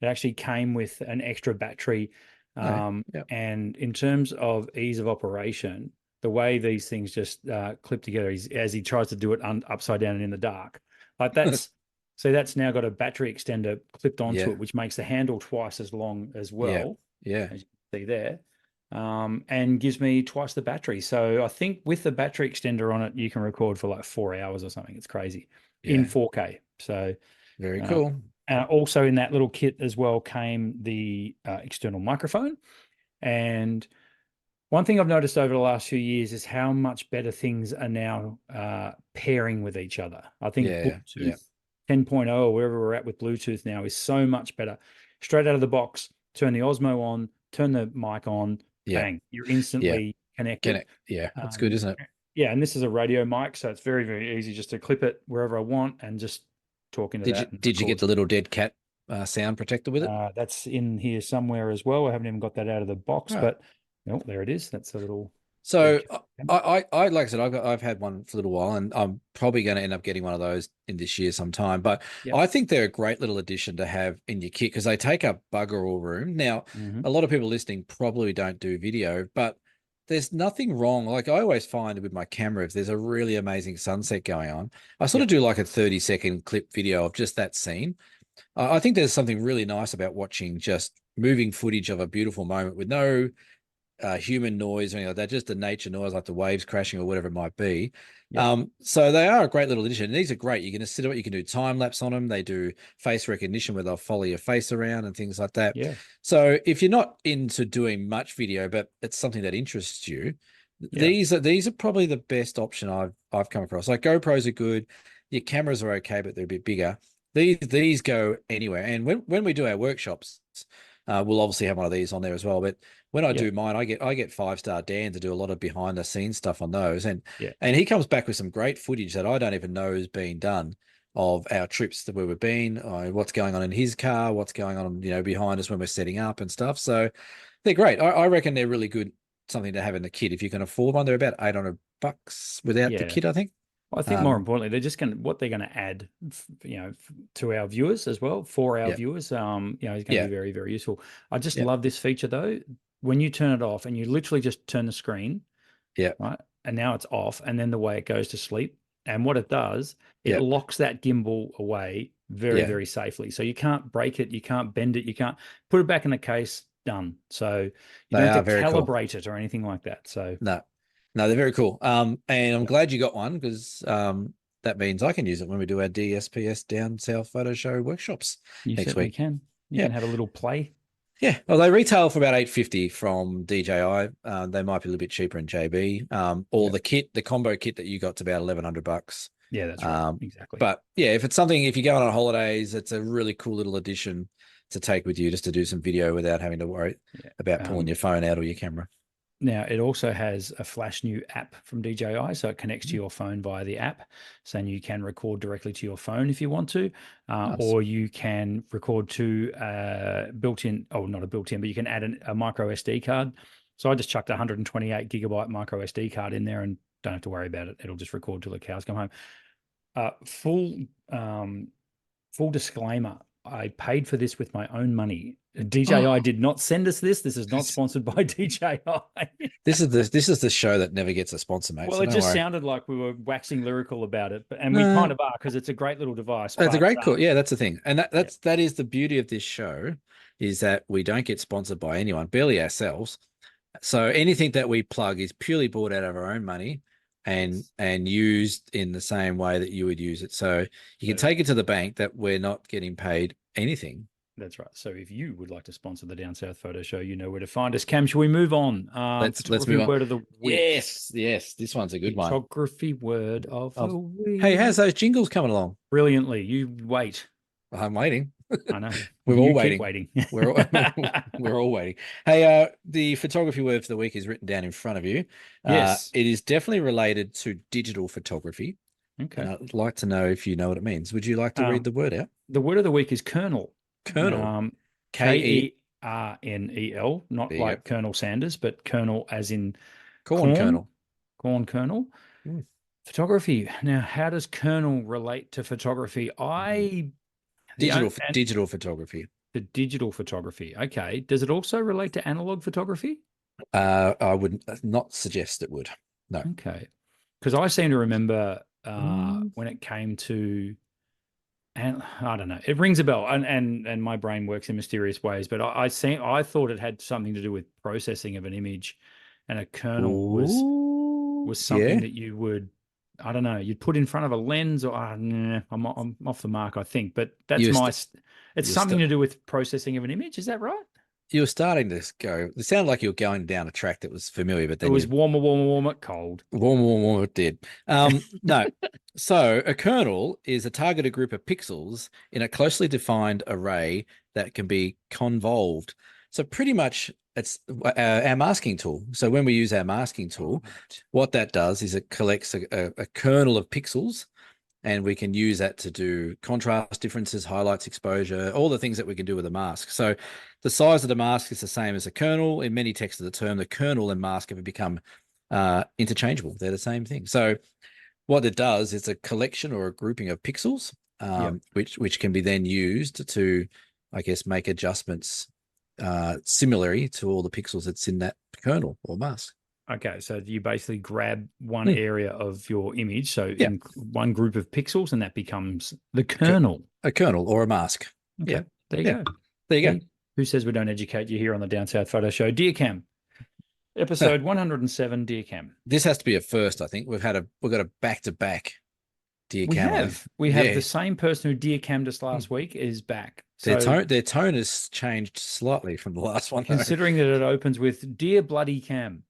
it actually came with an extra battery. And in terms of ease of operation, the way these things just clip together is as he tries to do it upside down and in the dark. Like that's so that's now got a battery extender clipped onto it, which makes the handle twice as long as well. As you can see there. And gives me twice the battery. So I think with the battery extender on it, you can record for like 4 hours or something. It's crazy in 4K. So very cool. Also in that little kit as well came the external microphone. And one thing I've noticed over the last few years is how much better things are now pairing with each other. I think Bluetooth 10.0 or wherever we're at with Bluetooth now is so much better. Straight out of the box, turn the Osmo on, turn the mic on, bang, you're instantly connected. That's good, isn't it? Yeah, and this is a radio mic, so it's very, very easy just to clip it wherever I want and just talk into that. Did you get the little dead cat sound protector with it? That's in here somewhere as well. I haven't even got that out of the box, but there it is. That's a little. So I like I said, I've had one for a little while, and I'm probably going to end up getting one of those in this year sometime. But I think they're a great little addition to have in your kit because they take up bugger all room. Now, a lot of people listening probably don't do video, but there's nothing wrong. Like I always find with my camera, if there's a really amazing sunset going on, I sort of do like a 30-second clip video of just that scene. I think there's something really nice about watching just moving footage of a beautiful moment with no human noise or anything like that, just the nature noise like the waves crashing or whatever it might be. So they are a great little addition. These are great. You can sit it, you can do time lapse on them. They do face recognition where they'll follow your face around and things like that. So if you're not into doing much video, but it's something that interests you, these are probably the best option I've come across. Like GoPros are good, your cameras are okay, but they're a bit bigger. These go anywhere. And when we do our workshops, we'll obviously have one of these on there as well. But when I do mine, I get 5-star Dan to do a lot of behind the scenes stuff on those. And he comes back with some great footage that I don't even know is being done of our trips where we've been, what's going on in his car, what's going on, behind us when we're setting up and stuff. So they're great. I reckon they're really good, something to have in the kit. If you can afford one, they're about $800 without the kit, I think. I think more importantly, they're just what they're going to add, to our viewers as well, for our viewers, is going to be very, very useful. I just love this feature though. When you turn it off and you literally just turn the screen, right, and now it's off, and then the way it goes to sleep, and what it does, it locks that gimbal away very, very safely. So you can't break it, you can't bend it, you can't put it back in the case, done. So you They don't are have to very cool. calibrate it or anything like that. So No, they're very cool. And I'm glad you got one because that means I can use it when we do our DSPS Down South Photo Show workshops you next certainly week. can. You Yeah. can have a little play. Yeah. Well, they retail for about $850 from DJI. They might be a little bit cheaper in JB. Or the combo kit that you got's about $1,100. Yeah, that's right. Exactly. But yeah, if it's something, if you're going on holidays, it's a really cool little addition to take with you just to do some video without having to worry about pulling your phone out or your camera. Now, it also has a flash new app from DJI, so it connects to your phone via the app, saying you can record directly to your phone if you want to, Nice. or you can record to built-in, oh, not a built-in, but you can add a micro SD card. So I just chucked a 128 gigabyte micro SD card in there and don't have to worry about it. It'll just record till the cows come home. Full disclaimer, I paid for this with my own money. DJI did not send us this. This is not sponsored by DJI. This is the show that never gets a sponsor, mate. Well, so it just worry. sounded like we were waxing lyrical about it, and we kind of are because it's a great little device. It's a great cool. Yeah, that's the thing, and that is the beauty of this show, is that we don't get sponsored by anyone, barely ourselves. So anything that we plug is purely bought out of our own money and used in the same way that you would use it. So you can take it to the bank that we're not getting paid anything. That's right. So if you would like to sponsor the Down South Photo Show, you know where to find us. Cam, shall we move on? Let's move on. Word of the week. Yes. This one's a good one. Photography word of the week. Hey, how's those jingles coming along? Brilliantly. You wait. I'm waiting. I know. We're all waiting. Keep waiting. We're all waiting. Hey, the photography word for the week is written down in front of you. Yes. It is definitely related to digital photography. Okay. And I'd like to know if you know what it means. Would you like to read the word out? The word of the week is kernel. Kernel. Kernel, not like Colonel Sanders, but kernel as in corn kernel. Corn kernel. Photography. Now, how does kernel relate to photography? Digital photography. The digital photography. Okay. Does it also relate to analog photography? I would not suggest it would. No. Okay. Because I seem to remember when it came to, and I don't know, it rings a bell, and my brain works in mysterious ways, but I thought it had something to do with processing of an image, and a kernel was something that you would, I don't know, you'd put in front of a lens, or I'm off the mark, I think, but that's it's something to do with processing of an image. Is that right? You were starting to go. It sounded like you were going down a track that was familiar, but then it was warmer, cold. Warmer. It did. No. So a kernel is a targeted group of pixels in a closely defined array that can be convolved. So pretty much it's our masking tool. So when we use our masking tool, what that does is it collects a kernel of pixels, and we can use that to do contrast differences, highlights, exposure, all the things that we can do with a mask. So the size of the mask is the same as a kernel. In many texts of the term, the kernel and mask have become interchangeable. They're the same thing. So what it does is a collection or a grouping of pixels, which can be then used to, I guess, make adjustments similarly to all the pixels that's in that kernel or mask. Okay, so you basically grab one area of your image, so in one group of pixels, and that becomes the kernel. A kernel or a mask. Okay, there you go. There you go. Who says we don't educate you here on the Down South Photo Show? Dear Cam, episode 107, Dear Cam. This has to be a first, I think. We've got a back-to-back Dear Cam. We have the same person who Dear Cammed us last week is back. So, their tone has changed slightly from the last one. Considering that it opens with Dear Bloody Cam.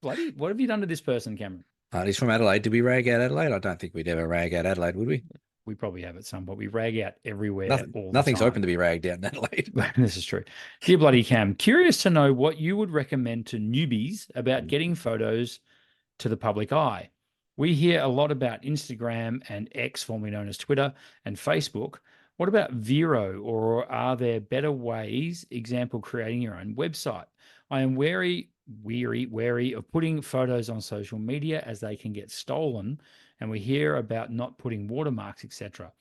Bloody, what have you done to this person, Cameron? He's from Adelaide. Did we rag out Adelaide? I don't think we'd ever rag out Adelaide, would we? We probably have at some point. We rag out everywhere. Nothing's open to be ragged out in Adelaide. This is true. Dear Bloody Cam, curious to know what you would recommend to newbies about getting photos to the public eye. We hear a lot about Instagram and X, formerly known as Twitter, and Facebook. What about Vero, or are there better ways, example, creating your own website? I am wary of putting photos on social media as they can get stolen, and we hear about not putting watermarks, etc.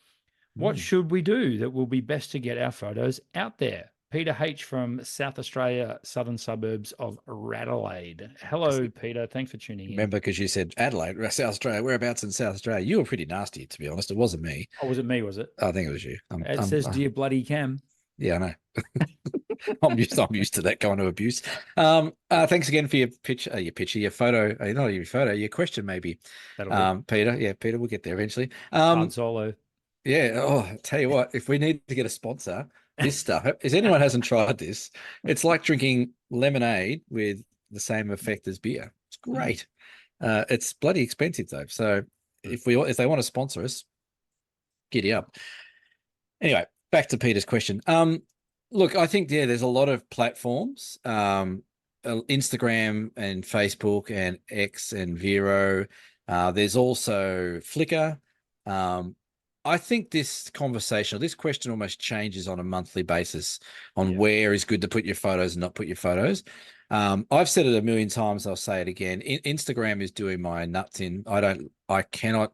What should we do that will be best to get our photos out there? Peter H. from South Australia, southern suburbs of Radelaide. Hello, Peter. Thanks for tuning in. Remember, because you said Adelaide, South Australia, whereabouts in South Australia? You were pretty nasty, to be honest. It wasn't me. Oh, was it me, was it? I think it was you. It says, Dear Bloody Cam. Yeah, I know. I'm used to that kind of abuse. Thanks again for your your photo, not your photo, your question, maybe. That'll do. Peter. Yeah, Peter, we'll get there eventually. Han Solo. Yeah. Oh, I tell you what, if we need to get a sponsor, this stuff, if anyone hasn't tried this, it's like drinking lemonade with the same effect as beer. It's great. It's bloody expensive though. So if they want to sponsor us, giddy up. Anyway, back to Peter's question. Look, I think there's a lot of platforms, Instagram and Facebook and X and Vero. There's also Flickr. I think this conversation, or this question, almost changes on a monthly basis on where is good to put your photos and not put your photos. I've said it a million times. I'll say it again. Instagram is doing my nuts in. I cannot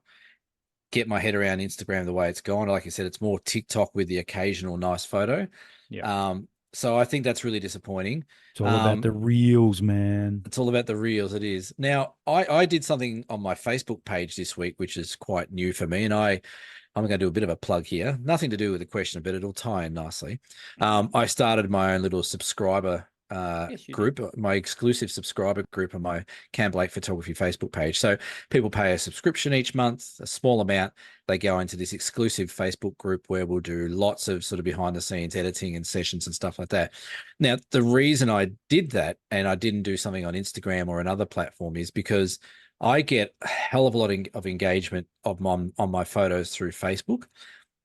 get my head around Instagram the way it's gone. Like I said, it's more TikTok with the occasional nice photo. Yeah. So I think that's really disappointing. It's all about the reels, man. It's all about the reels. It is. Now, I did something on my Facebook page this week, which is quite new for me. And I'm going to do a bit of a plug here. Nothing to do with the question, but it'll tie in nicely. I started my own little subscriber group, my exclusive subscriber group on my Cam Blake Photography Facebook page. So people pay a subscription each month, a small amount. They go into this exclusive Facebook group where we'll do lots of sort of behind the scenes editing and sessions and stuff like that. Now, the reason I did that and I didn't do something on Instagram or another platform is because I get a hell of a lot of engagement on my photos through Facebook.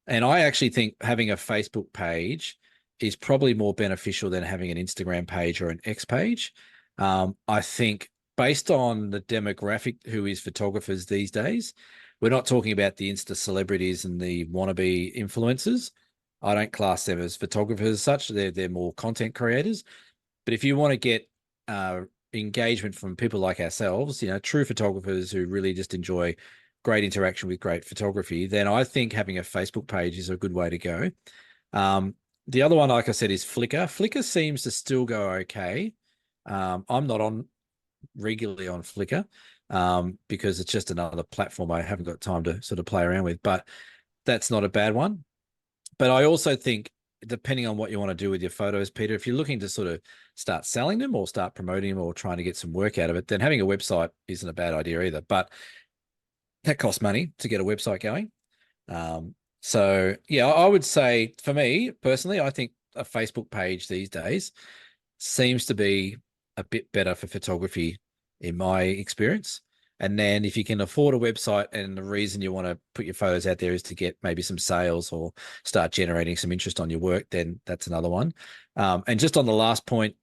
And I actually think having a Facebook page is probably more beneficial than having an Instagram page or an X page. I think based on the demographic who is photographers these days, we're not talking about the Insta celebrities and the wannabe influencers. I don't class them as photographers as such. They're more content creators. But if you want to get engagement from people like ourselves, true photographers who really just enjoy great interaction with great photography, then I think having a Facebook page is a good way to go. The other one, like I said, is Flickr. Flickr seems to still go okay. I'm not regularly on Flickr because it's just another platform I haven't got time to sort of play around with, but that's not a bad one. But I also think, depending on what you want to do with your photos, Peter, if you're looking to sort of start selling them or start promoting them or trying to get some work out of it, then having a website isn't a bad idea either. But that costs money to get a website going. So, yeah, I would say for me personally, I think a Facebook page these days seems to be a bit better for photography in my experience. And then if you can afford a website and the reason you want to put your photos out there is to get maybe some sales or start generating some interest on your work, then that's another one. And just on the last point,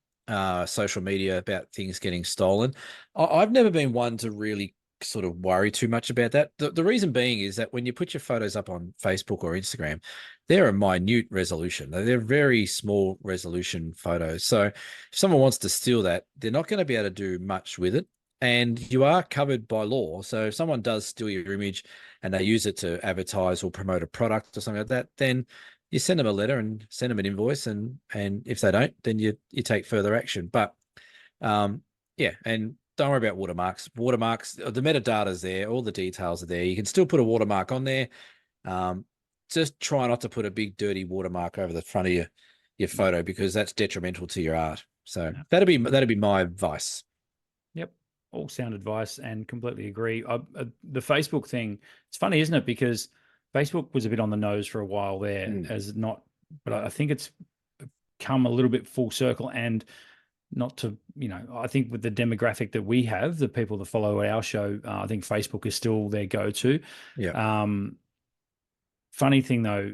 social media about things getting stolen, I've never been one to really sort of worry too much about that. The reason being is that when you put your photos up on Facebook or Instagram, they're a minute resolution. They're very small resolution photos. So if someone wants to steal that, they're not going to be able to do much with it. And you are covered by law. So if someone does steal your image and they use it to advertise or promote a product or something like that, then you send them a letter and send them an invoice. And if they don't, then you take further action. But yeah, and don't worry about watermarks. Watermarks, the metadata is there. All the details are there. You can still put a watermark on there. Just try not to put a big dirty watermark over the front of your photo because that's detrimental to your art. So that'd be my advice. Yep. All sound advice and completely agree. The Facebook thing, it's funny, isn't it? Because Facebook was a bit on the nose for a while there but I think it's come a little bit full circle and not to, I think with the demographic that we have, the people that follow our show, I think Facebook is still their go-to. Yeah. Funny thing though,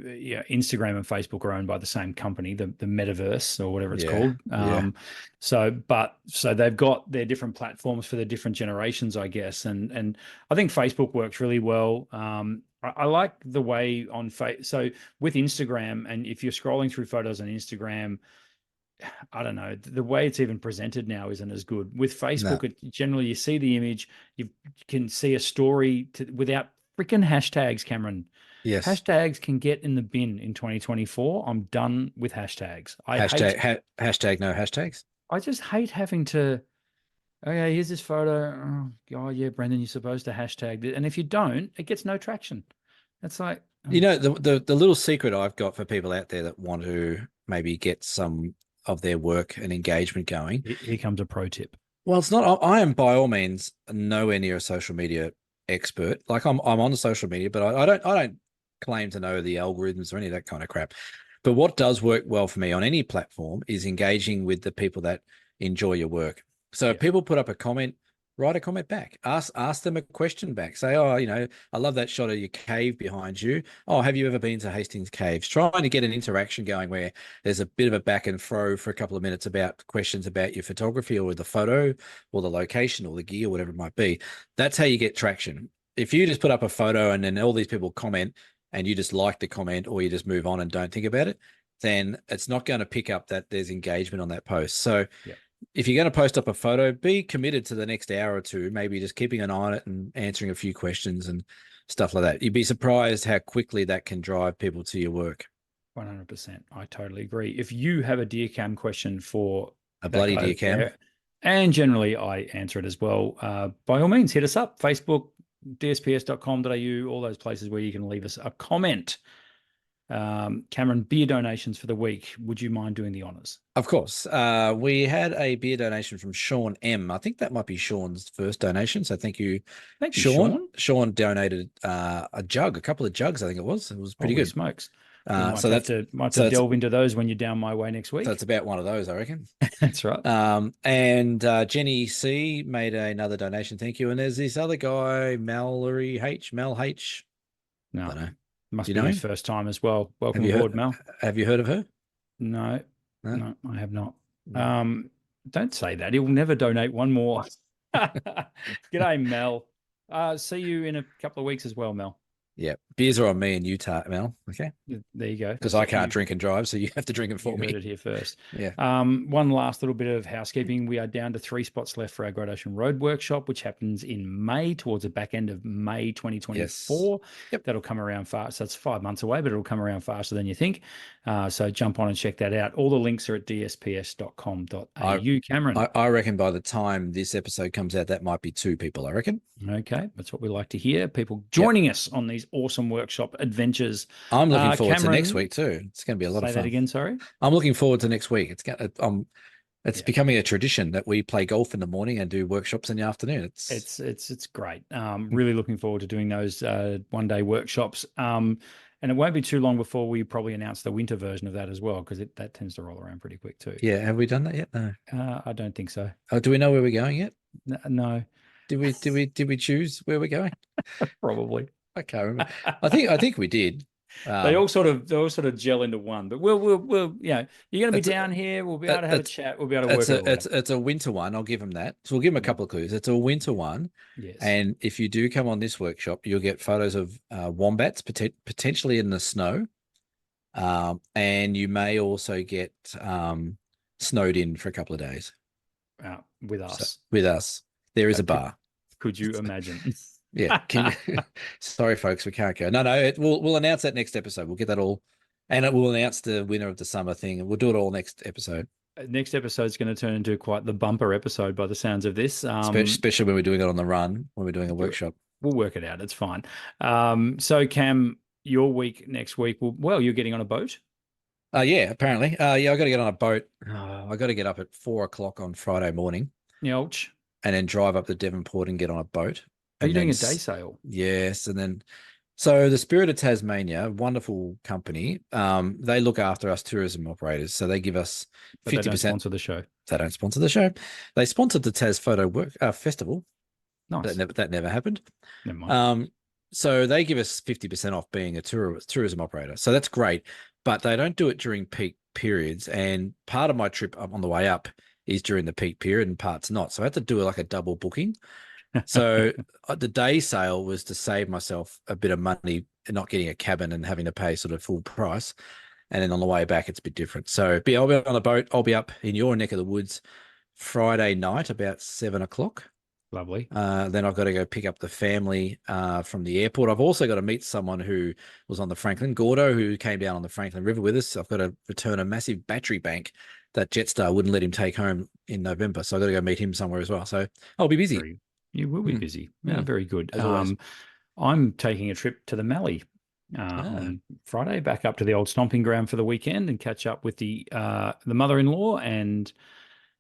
Instagram and Facebook are owned by the same company, the metaverse or whatever it's called. So they've got their different platforms for the different generations, I guess. And I think Facebook works really well. I like the way so with Instagram, and if you're scrolling through photos on Instagram, I don't know, the way it's even presented now isn't as good. With Facebook, generally you see the image, you can see a story without freaking hashtags, Cameron. Yes. Hashtags can get in the bin in 2024. I'm done with hashtags. Hashtag no hashtags. I just hate having to, okay, here's this photo. Oh, yeah, Brendan, you're supposed to hashtag it. And if you don't, it gets no traction. It's like, the little secret I've got for people out there that want to maybe get some of their work and engagement going. Here comes a pro tip. Well, it's not. I am by all means nowhere near a social media expert. Like I'm on the social media, but I don't claim to know the algorithms or any of that kind of crap. But what does work well for me on any platform is engaging with the people that enjoy your work. So if people put up a comment, write a comment back. Ask them a question back. Say, oh, I love that shot of your cave behind you. Oh, have you ever been to Hastings Caves? Trying to get an interaction going where there's a bit of a back and throw for a couple of minutes about questions about your photography or the photo or the location or the gear, whatever it might be. That's how you get traction. If you just put up a photo and then all these people comment and you just like the comment or you just move on and don't think about it, then it's not going to pick up that there's engagement on that post. So if you're going to post up a photo, be committed to the next hour or two, maybe just keeping an eye on it and answering a few questions and stuff like that. You'd be surprised how quickly that can drive people to your work. 100%. I totally agree. If you have a deer cam question for a bloody deer cam, and generally I answer it as well, by all means, hit us up. Facebook, dsps.com.au, all those places where you can leave us a comment. Cameron, beer donations for the week. Would you mind doing the honors? Of course. We had a beer donation from Sean M. I think that might be Sean's first donation. So thank you, Sean. Sean donated a couple of jugs, I think it was. It was pretty good. Smokes. Might have to delve into those when you're down my way next week. So it's about one of those, I reckon. That's right. And Jenny C made another donation. Thank you. And there's this other guy, Mel H. No, I don't know. Must be his first time as well. Welcome aboard, Mel. Have you heard of her? No, I have not. Don't say that. He'll never donate one more. G'day, Mel. See you in a couple of weeks as well, Mel. Yeah, beers are on me in Utah, Mel. Okay, there you go. Because I can't drink and drive, so you have to drink it for me. You heard it here first. Yeah. One last little bit of housekeeping. We are down to 3 spots left for our Great Ocean Road workshop, which happens in May, towards the back end of May 2024. Yes. Yep. That'll come around fast. So it's 5 months away, but it'll come around faster than you think. So jump on and check that out. All the links are at dsps.com.au. Cameron, I reckon by the time this episode comes out, that might be 2 people. I reckon. Okay, that's what we like to hear. People joining us on these awesome workshop adventures. I'm looking forward to next week too. It's going to be a lot of fun. Say that again, sorry. I'm looking forward to next week. It's becoming a tradition that we play golf in the morning and do workshops in the afternoon. It's great. Really looking forward to doing those one-day workshops. And it won't be too long before we probably announce the winter version of that as well, because that tends to roll around pretty quick too. Yeah, have we done that yet? No, I don't think so. Oh, do we know where we're going yet? No. Did we choose where we're going? Probably. I can't remember. I think we did. They all sort of gel into one. But we'll you're going to be down here. We'll be able to have a chat. We'll be able to work it out. It's a winter one. I'll give them that. So we'll give them a couple of clues. It's a winter one. Yes. And if you do come on this workshop, you'll get photos of wombats potentially in the snow, and you may also get snowed in for a couple of days. With us. With us. There is a bar. Could you imagine? Yeah. Sorry, folks, we can't go. No. We'll announce that next episode. We'll get that all, and we'll announce the winner of the summer thing, and we'll do it all next episode. Next episode is going to turn into quite the bumper episode by the sounds of this. Especially when we're doing it on the run, when we're doing a workshop. We'll work it out. It's fine. So, Cam, your week next week, you're getting on a boat? Yeah, apparently. I got to get on a boat. I got to get up at 4:00 on Friday morning. Ouch. And then drive up to Devonport and get on a boat. Are you doing a day sail? Yes. And then, so the Spirit of Tasmania, wonderful company, they look after us tourism operators. So they give us 50%. They don't sponsor the show. They don't sponsor the show. They sponsored the Tas Photo Festival. Nice. That never happened. Never mind. So they give us 50% off being a tourism operator. So that's great. But they don't do it during peak periods. And part of my trip on the way up is during the peak period and part's not. So I had to do like a double booking. So the day sale was to save myself a bit of money and not getting a cabin and having to pay sort of full price. And then on the way back, it's a bit different. So I'll be on a boat. I'll be up in your neck of the woods Friday night, about 7:00. Lovely. Then I've got to go pick up the family from the airport. I've also got to meet someone who was on the Franklin, Gordo, who came down on the Franklin River with us. I've got to return a massive battery bank that Jetstar wouldn't let him take home in November. So I've got to go meet him somewhere as well. So I'll be busy. You will be busy. Yeah, very good. I'm taking a trip to the Mallee on Friday, back up to the old stomping ground for the weekend and catch up with the mother-in-law and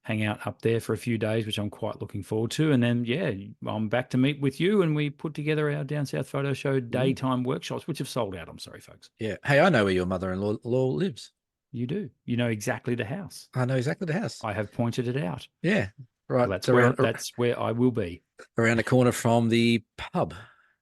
hang out up there for a few days, which I'm quite looking forward to. And then, yeah, I'm back to meet with you, and we put together our Down South Photo Show daytime workshops, which have sold out. I'm sorry, folks. Yeah. Hey, I know where your mother-in-law lives. You do. You know exactly the house. I know exactly the house. I have pointed it out. Yeah. Right. Well, that's where I will be. Around the corner from the pub.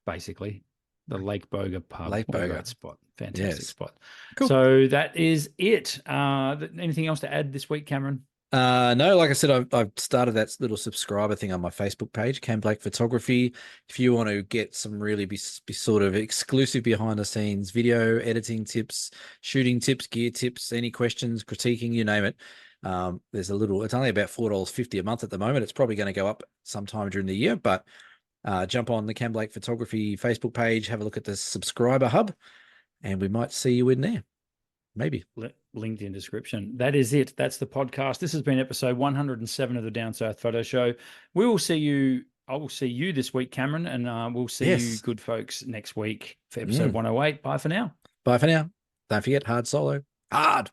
Basically. The Lake Boga pub. Lake Boga. Great spot. Fantastic spot. Cool. So that is it. Anything else to add this week, Cameron? No, like I said, I've started that little subscriber thing on my Facebook page, Cam Blake Photography. If you want to get some really be sort of exclusive behind the scenes video editing tips, shooting tips, gear tips, any questions, critiquing, you name it. There's it's only about $4.50 a month at the moment. It's probably going to go up sometime during the year, but jump on the Cam Blake Photography Facebook page, have a look at the subscriber hub, and we might see you in there. Maybe. Linked in description. That is it. That's the podcast. This has been episode 107 of the Down South Photo Show. We will see you. I will see you this week, Cameron, and we'll see you good folks next week for episode 108. Bye for now. Bye for now. Don't forget, hard solo. Hard.